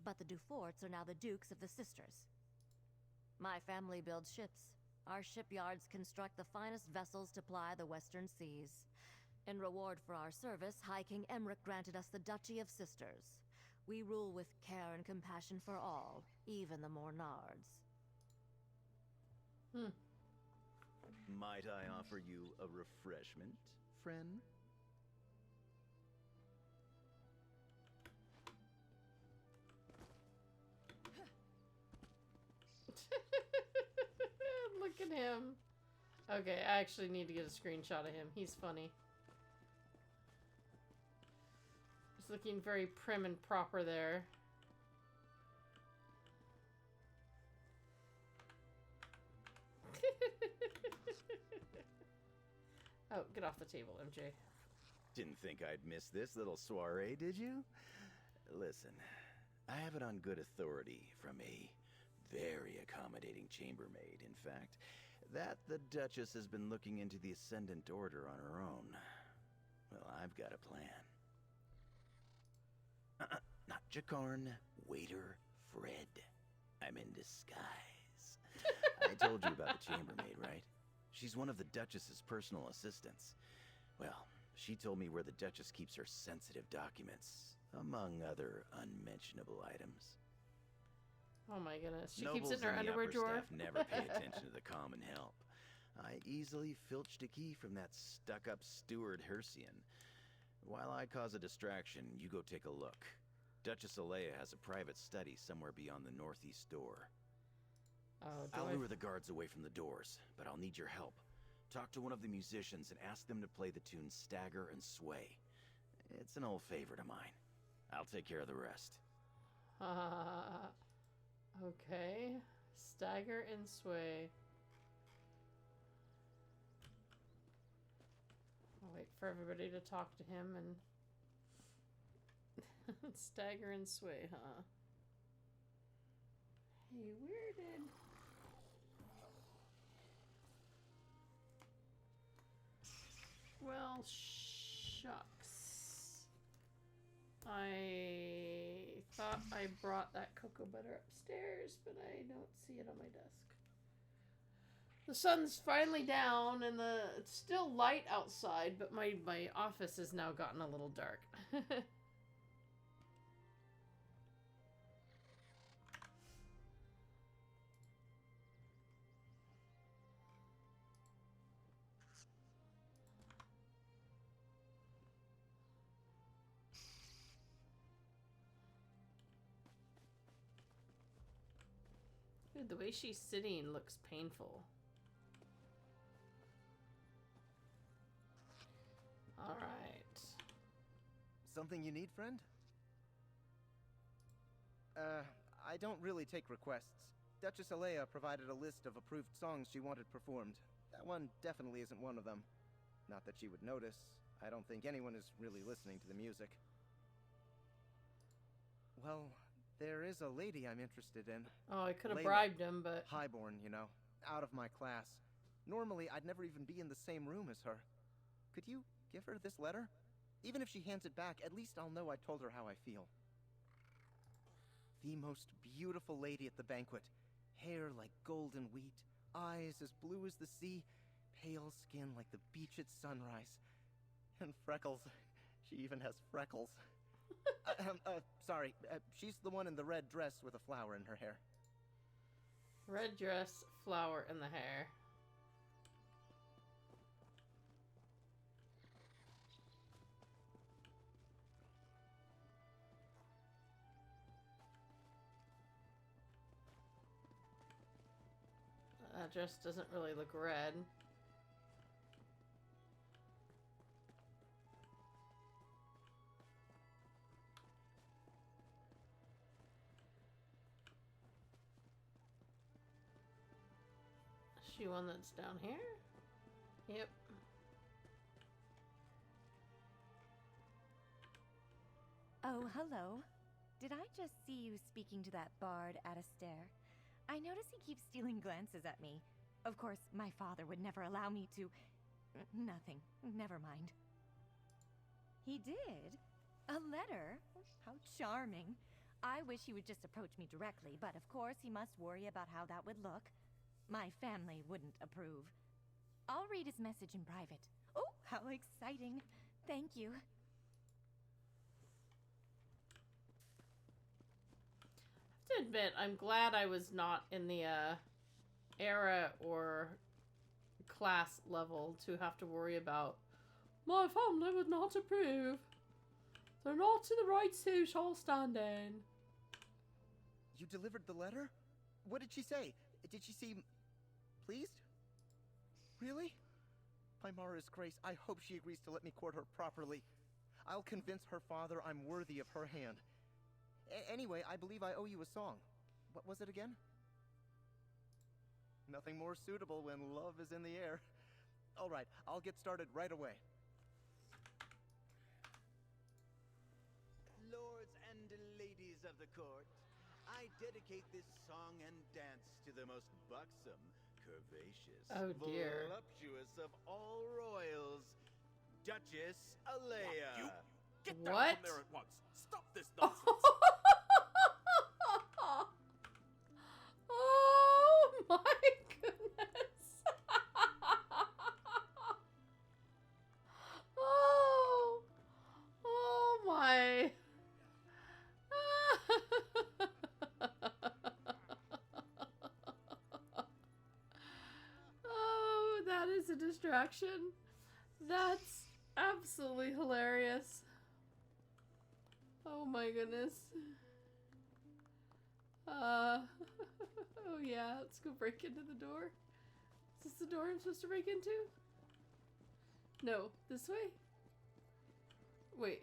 But the Duforts are now the Dukes of the Sisters. My family builds ships. Our shipyards construct the finest vessels to ply the western seas. In reward for our service, High King Emmerich granted us the Duchy of Sisters. We rule with care and compassion for all, even the Mornards. Might I offer you a refreshment, friend? Look at him. Okay, I actually need to get a screenshot of him. He's funny. He's looking very prim and proper there. Oh, get off the table, MJ. Didn't think I'd miss this little soiree, did you? Listen, I have it on good authority from a very accommodating chambermaid, in fact, that the Duchess has been looking into the Ascendant Order on her own. Well, I've got a plan. Not Jakarn, waiter, Fred. I'm in disguise. I told you about the chambermaid, right? She's one of the Duchess's personal assistants. Well, she told me where the Duchess keeps her sensitive documents, among other unmentionable items. Oh my goodness. She Nobles keeps it in her and the underwear upper drawer? staff never pay attention to the common help. I easily filched a key from that stuck-up steward Hercian. While I cause a distraction, you go take a look. Duchess Alea has a private study somewhere beyond the northeast door. Oh, I'll lure the guards away from the doors, but I'll need your help. Talk to one of the musicians and ask them to play the tune Stagger and Sway. It's an old favorite of mine. I'll take care of the rest. Okay. Stagger and Sway. I'll wait for everybody to talk to him and... Stagger and Sway, huh? Hey, where did... Well, shucks. I thought I brought that cocoa butter upstairs, but I don't see it on my desk. The sun's finally down and it's still light outside, but my office has now gotten a little dark. Dude, the way she's sitting looks painful. Alright. Something you need, friend? I don't really take requests. Duchess Alea provided a list of approved songs she wanted performed. That one definitely isn't one of them. Not that she would notice. I don't think anyone is really listening to the music. Well, there is a lady I'm interested in. Oh, I could have Layla. bribed him, but... Highborn, you know. Out of my class. Normally, I'd never even be in the same room as her. Could you give her this letter? Even if she hands it back, at least I'll know I told her how I feel. The most beautiful lady at the banquet. Hair like golden wheat, eyes as blue as the sea, pale skin like the beach at sunrise. And freckles. She even has freckles. Sorry. She's the one in the red dress with a flower in her hair. Red dress, flower in the hair. That dress doesn't really look red. she one that's down here? Yep. Oh, hello. Did I just see you speaking to that bard at a stair? I notice he keeps stealing glances at me. Of course, my father would never allow me to... Nothing. Never mind. He did? A letter? How charming. I wish he would just approach me directly, but of course he must worry about how that would look. My family wouldn't approve. I'll read his message in private. Oh, how exciting. Thank you. I have to admit, I'm glad I was not in the era or class level to have to worry about my family would not approve. They're not in the right social standing. You delivered the letter? What did she say? Did she seem pleased? Really? By Mara's grace, I hope she agrees to let me court her properly. I'll convince her father I'm worthy of her hand. Anyway, I believe I owe you a song. What was it again? Nothing more suitable when love is in the air. All right, I'll get started right away. Lords and ladies of the court, I dedicate this song and dance to the most buxom, curvaceous, Oh, dear. voluptuous of all royals, Duchess Alea. You get What? down from there at once. Stop this nonsense. Oh my goodness. Oh. Oh my. Oh, that is a distraction. That's absolutely hilarious. Oh my goodness. Oh yeah, let's go break into the door. Is this the door I'm supposed to break into? No, this way? Wait.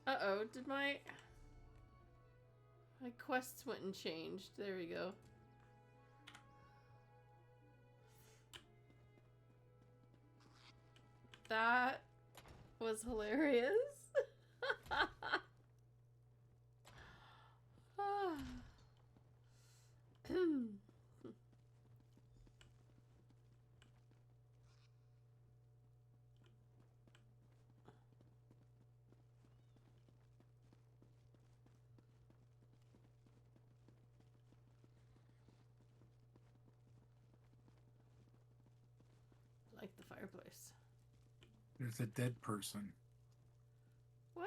Uh-oh, did my quests went and changed. There we go. That was hilarious. Ah. Like the fireplace. There's a dead person. What?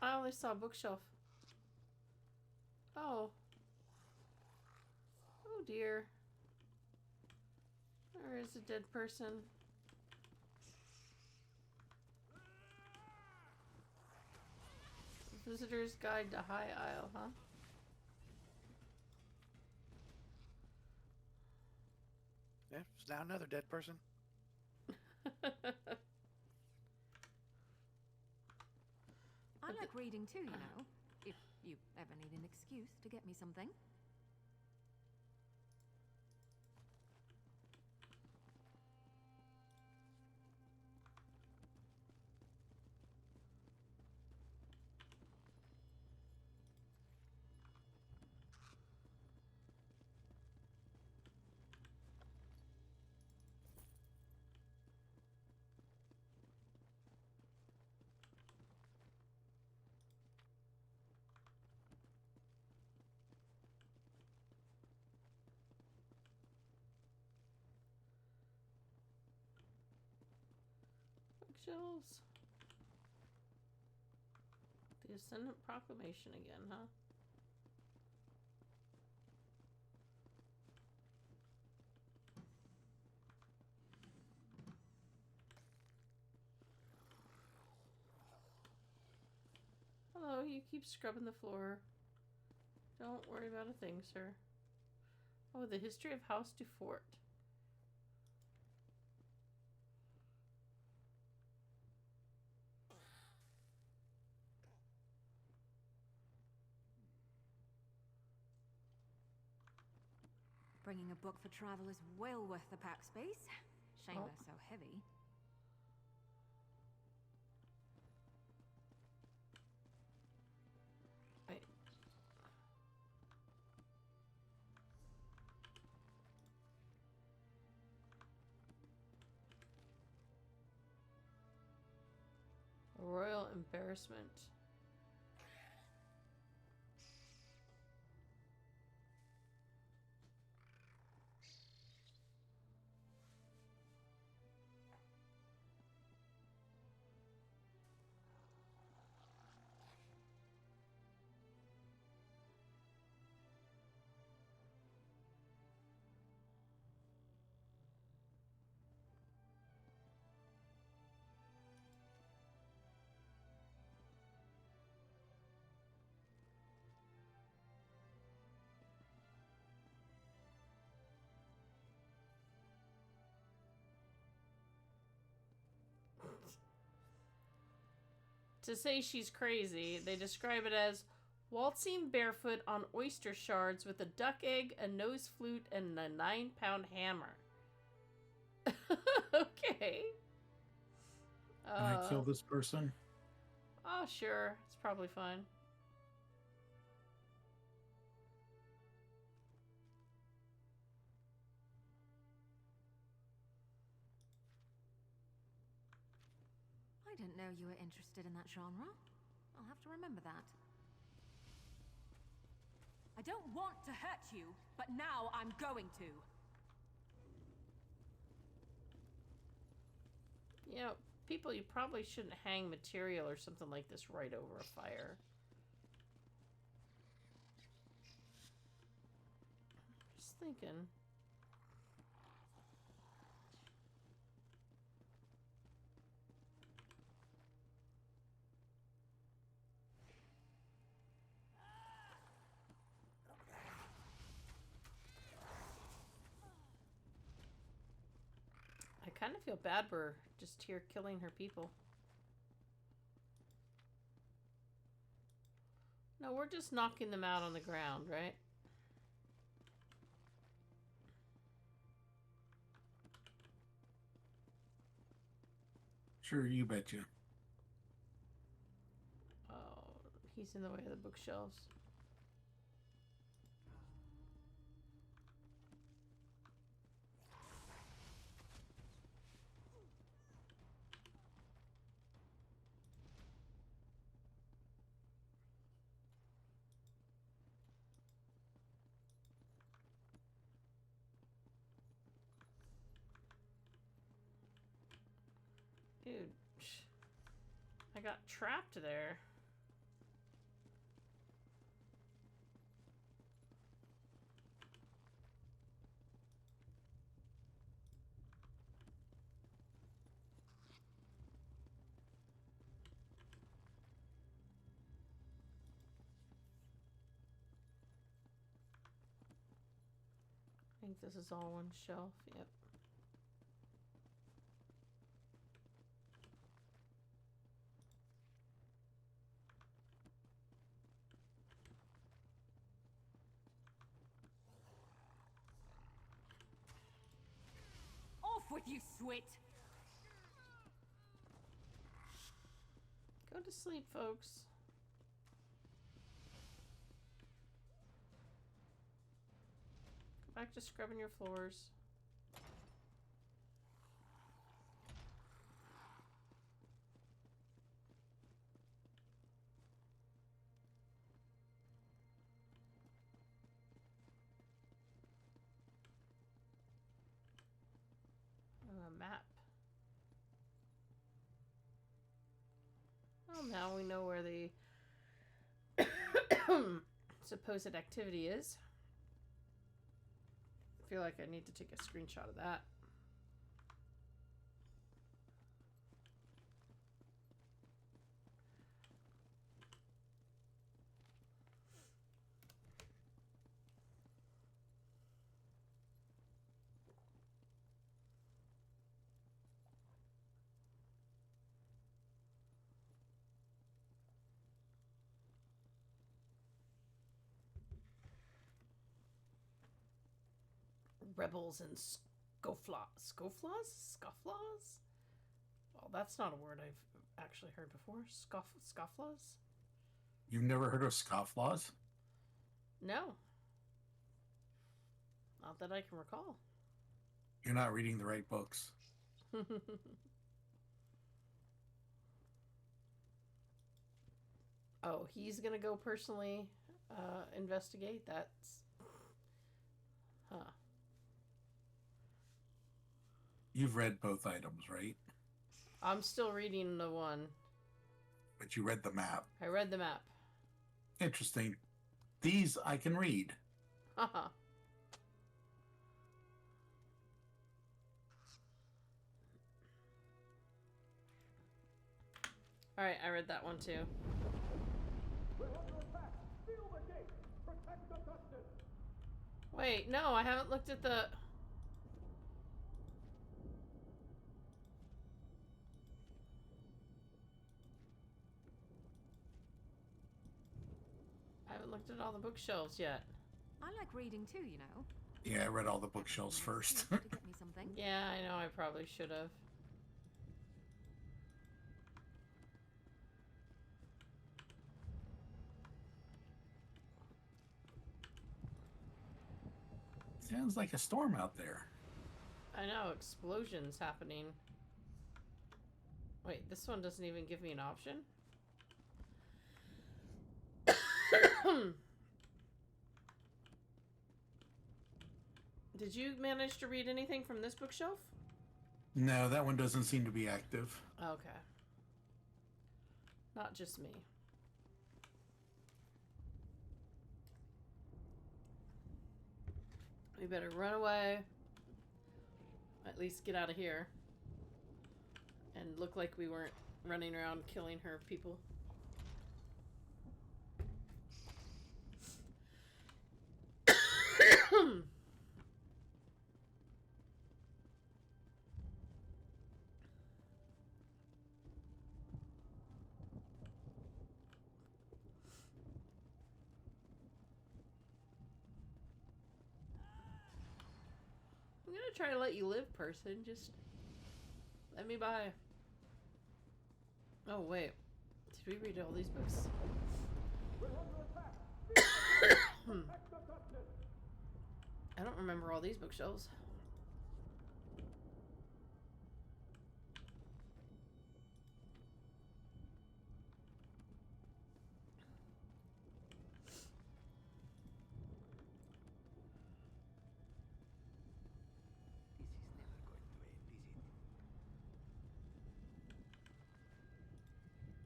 I only saw a bookshelf. Oh. Oh dear. There is a dead person. Visitor's Guide to High Isle, huh? Yeah, it's now another dead person. I like reading too, you know. If you ever need an excuse to get me something. Bookshelves. The Ascendant Proclamation again, huh? Hello, you keep scrubbing the floor. Don't worry about a thing, sir. Oh, the history of House du Fort. Bringing a book for travel is well worth the pack space. Shame Oh. they're so heavy. Wait. Royal embarrassment. To say she's crazy, they describe it as waltzing barefoot on oyster shards with a duck egg, a nose flute, and a 9-pound hammer. Okay. Can I kill this person? Oh, sure. It's probably fine. I didn't know you were interested in that genre. I'll have to remember that. I don't want to hurt you, but now I'm going to. You know, people, you probably shouldn't hang material or something like this right over a fire. Just thinking. I kind of feel bad we're just here killing her people. No, we're just knocking them out on the ground, right? Sure, you betcha. Oh, he's in the way of the bookshelves. Dude, I got trapped there. I think this is all one shelf. Yep. Off with you, Swit! Go to sleep, folks. Go back to scrubbing your floors. Oh, a map. Well, now we know where the supposed activity is. I feel like I need to take a screenshot of that. rebels and scofflaws? Well, that's not a word I've actually heard before. Scofflaws? You've never heard of scofflaws? No. Not that I can recall. You're not reading the right books. Oh, he's gonna go personally investigate? That's... Huh. You've read both items, right? I'm still reading the one. But you read the map. I read the map. Interesting. These I can read. Haha. Alright, I read that one too. Wait, no, I haven't looked at the... I haven't looked at all the bookshelves yet. I like reading too, you know. Yeah, I read all the bookshelves first. To get me something. Yeah, I know, I probably should have. Sounds like a storm out there. I know, explosions happening. Wait, this one doesn't even give me an option? Did you manage to read anything from this bookshelf? No, that one doesn't seem to be active. Okay. Not just me. We better run away. At least get out of here. And look like we weren't running around killing her people. I'm gonna try to let you live, person. Just let me by. Oh, wait. Did we read all these books? I don't remember all these bookshelves.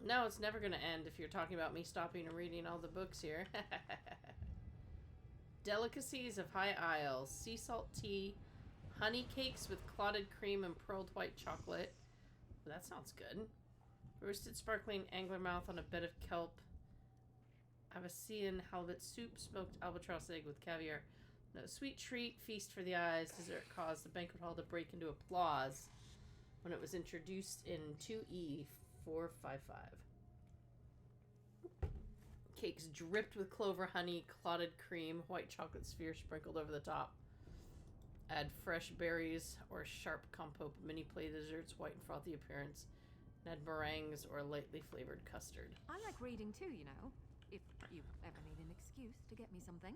No, it's never going to end if you're talking about me stopping and reading all the books here. Delicacies of High Isle. Sea salt tea. Honey cakes with clotted cream and pearled white chocolate. That sounds good. Roasted sparkling angler mouth on a bed of kelp. Avicenne halibut soup. Smoked albatross egg with caviar. No, sweet treat. Feast for the eyes. Dessert caused the banquet hall to break into applause when it was introduced in 2E 455. Cakes dripped with clover honey, clotted cream, white chocolate sphere sprinkled over the top. Add fresh berries or sharp compote, mini play desserts, white and frothy appearance. And add meringues or lightly flavored custard. I like reading too, you know. If you ever need an excuse to get me something.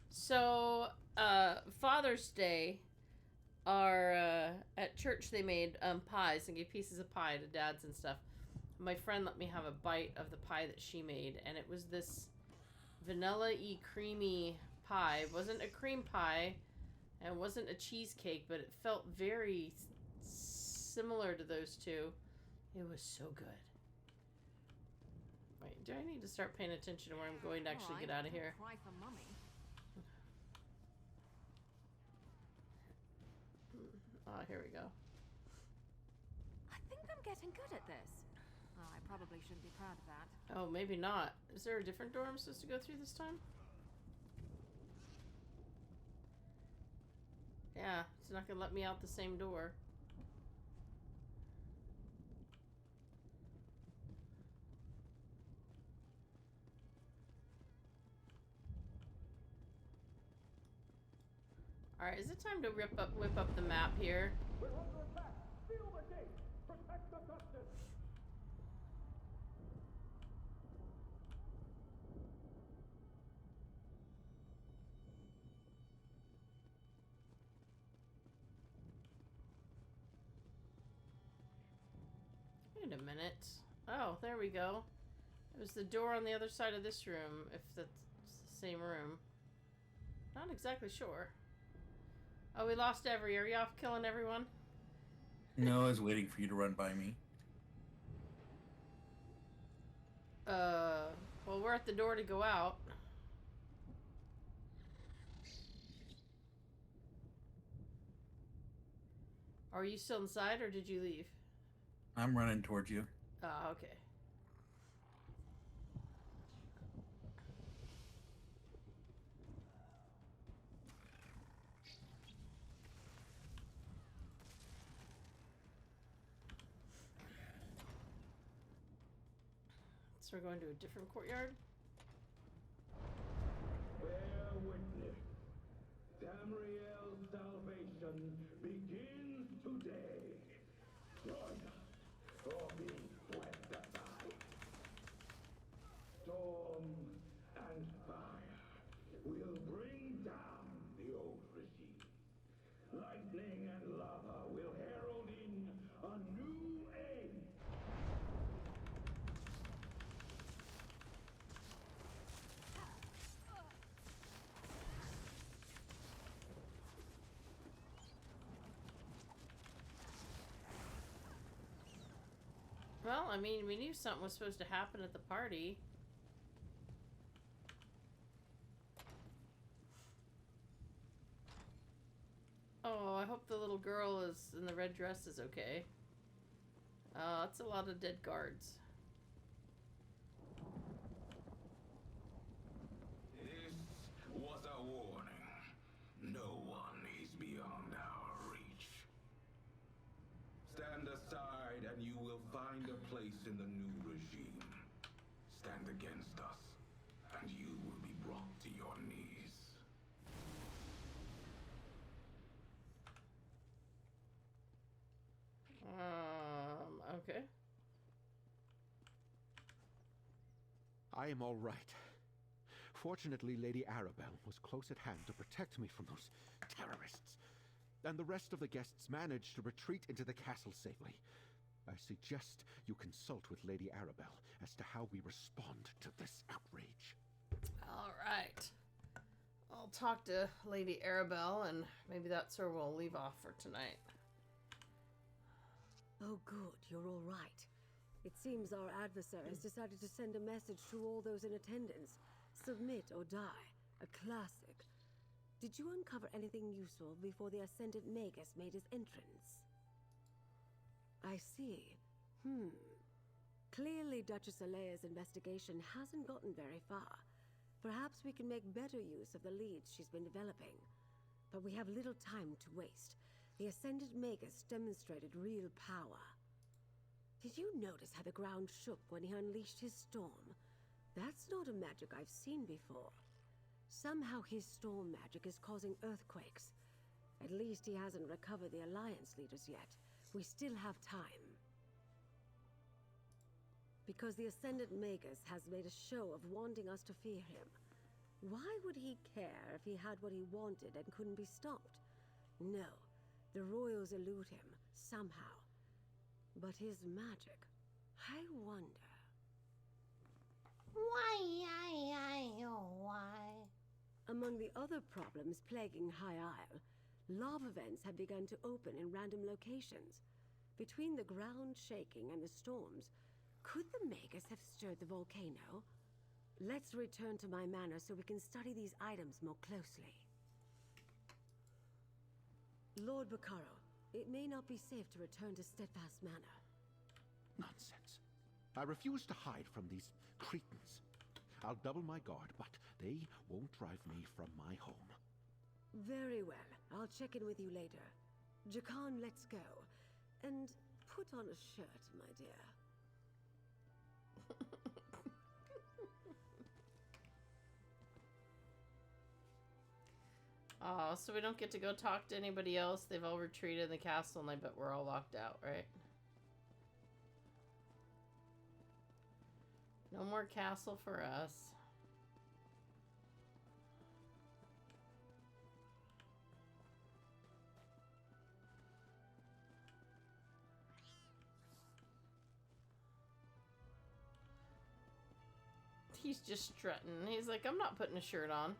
So, Father's Day, at church they made pies and gave pieces of pie to dads and stuff. My friend let me have a bite of the pie that she made, and it was this vanilla-y creamy pie. It wasn't a cream pie, and it wasn't a cheesecake, but it felt very similar to those two. It was so good. Wait, do I need to start paying attention to where I'm going to actually get out of here? Cry for mummy. Here we go. I think I'm getting good at this. Oh, I probably shouldn't be proud of that. Oh, maybe not. Is there a different door I'm supposed to go through this time? Yeah, it's not gonna let me out the same door. Alright, is it time to whip up the map here? We're under attack! Seal the gate! Protect the Duchess! Wait a minute. Oh, there we go. It was the door on the other side of this room, if that's the same room. Not exactly sure. Oh, we lost Every. Are you off killing everyone? No, I was waiting for you to run by me. Well, we're at the door to go out. Are you still inside, or did you leave? I'm running towards you. Oh, okay. So we're going to a different courtyard? Bear witness. Tamriel's salvation begins today. Join us, or be swept aside. Storm and fire will bring down the old regime. Lightning and lava will herald in a new age. Well, I mean, we knew something was supposed to happen at the party. Oh, I hope the little girl is in the red dress is okay. That's a lot of dead guards. This was a warning. No one is beyond our reach. Stand aside and you will find a place in the new regime. Stand against us, and you will be brought to your knees. Okay. I am all right. Fortunately, Lady Arabelle was close at hand to protect me from those terrorists. And the rest of the guests managed to retreat into the castle safely. I suggest you consult with Lady Arabelle as to how we respond to this outrage. Alright. I'll talk to Lady Arabelle, and maybe that's where we'll leave off for tonight. Oh, good. You're all right. It seems our adversary has decided to send a message to all those in attendance. Submit or die. A classic. Did you uncover anything useful before the Ascendant Magus made his entrance? I see. Clearly Duchess Alea's investigation hasn't gotten very far. Perhaps we can make better use of the leads she's been developing. But we have little time to waste. The Ascendant Magus demonstrated real power. Did you notice how the ground shook when he unleashed his storm? That's not a magic I've seen before. Somehow his storm magic is causing earthquakes. At least he hasn't recovered the Alliance leaders yet. We still have time. Because the Ascendant Magus has made a show of wanting us to fear him. Why would he care if he had what he wanted and couldn't be stopped? No. The royals elude him, somehow. But his magic, I wonder. Why? Among the other problems plaguing High Isle, lava vents have begun to open in random locations. Between the ground shaking and the storms, could the Magus have stirred the volcano? Let's return to my manor so we can study these items more closely. Lord Bacaro, it may not be safe to return to Steadfast Manor. Nonsense. I refuse to hide from these cretins. I'll double my guard, but they won't drive me from my home. Very well. I'll check in with you later. Jakan, let's go. And put on a shirt, my dear. Oh, so we don't get to go talk to anybody else. They've all retreated in the castle, and I bet we're all locked out, right? No more castle for us. He's just strutting. He's like, I'm not putting a shirt on.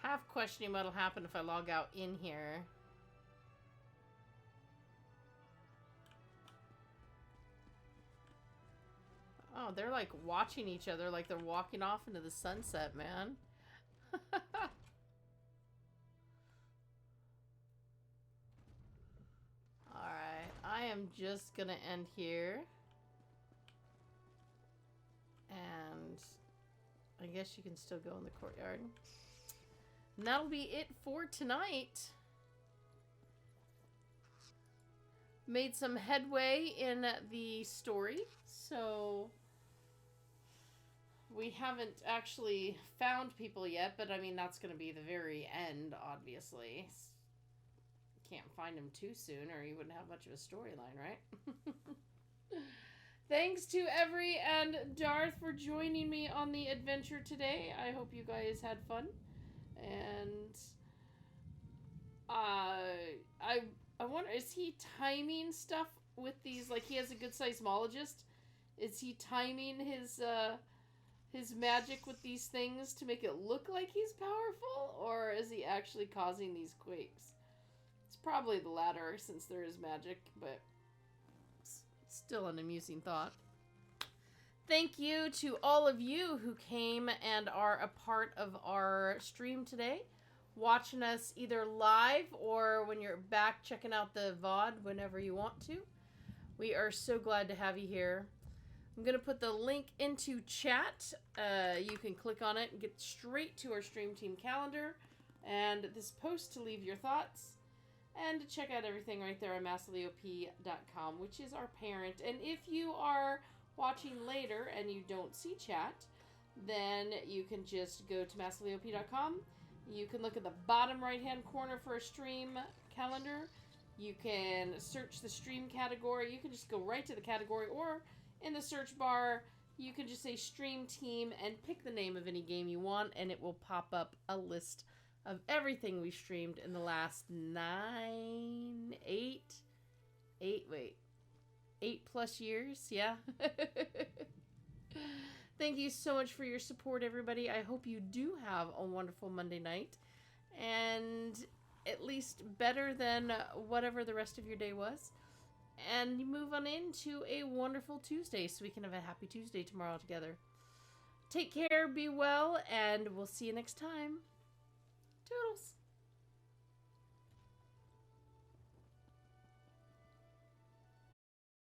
Half questioning what'll happen if I log out in here. Oh, they're like watching each other like they're walking off into the sunset, man. Alright, I am just gonna end here. And I guess you can still go in the courtyard. And that'll be it for tonight. Made some headway in the story, so we haven't actually found people yet, but I mean, that's going to be the very end, obviously. Can't find him too soon or you wouldn't have much of a storyline, right? Thanks to Every and Darth for joining me on the adventure today. I hope you guys had fun. And I wonder, is he timing stuff with these? Like, he has a good seismologist. Is he timing his magic with these things to make it look like he's powerful? Or is he actually causing these quakes? It's probably the latter, since there is magic, but still an amusing thought. Thank you to all of you who came and are a part of our stream today, watching us either live or when you're back checking out the VOD whenever you want to. We are so glad to have you here. I'm going to put the link into chat. You can click on it and get straight to our stream team calendar and this post to leave your thoughts. And to check out everything right there on massivelyop.com, which is our parent. And if you are watching later and you don't see chat, then you can just go to massivelyop.com. You can look at the bottom right-hand corner for a stream calendar. You can search the stream category. You can just go right to the category, or in the search bar, you can just say stream team and pick the name of any game you want, and it will pop up a list of everything we streamed in the last 8 plus years. Yeah. Thank you so much for your support, everybody. I hope you do have a wonderful Monday night, and at least better than whatever the rest of your day was. And you move on into a wonderful Tuesday, so we can have a happy Tuesday tomorrow together. Take care, be well, and we'll see you next time. Toodles.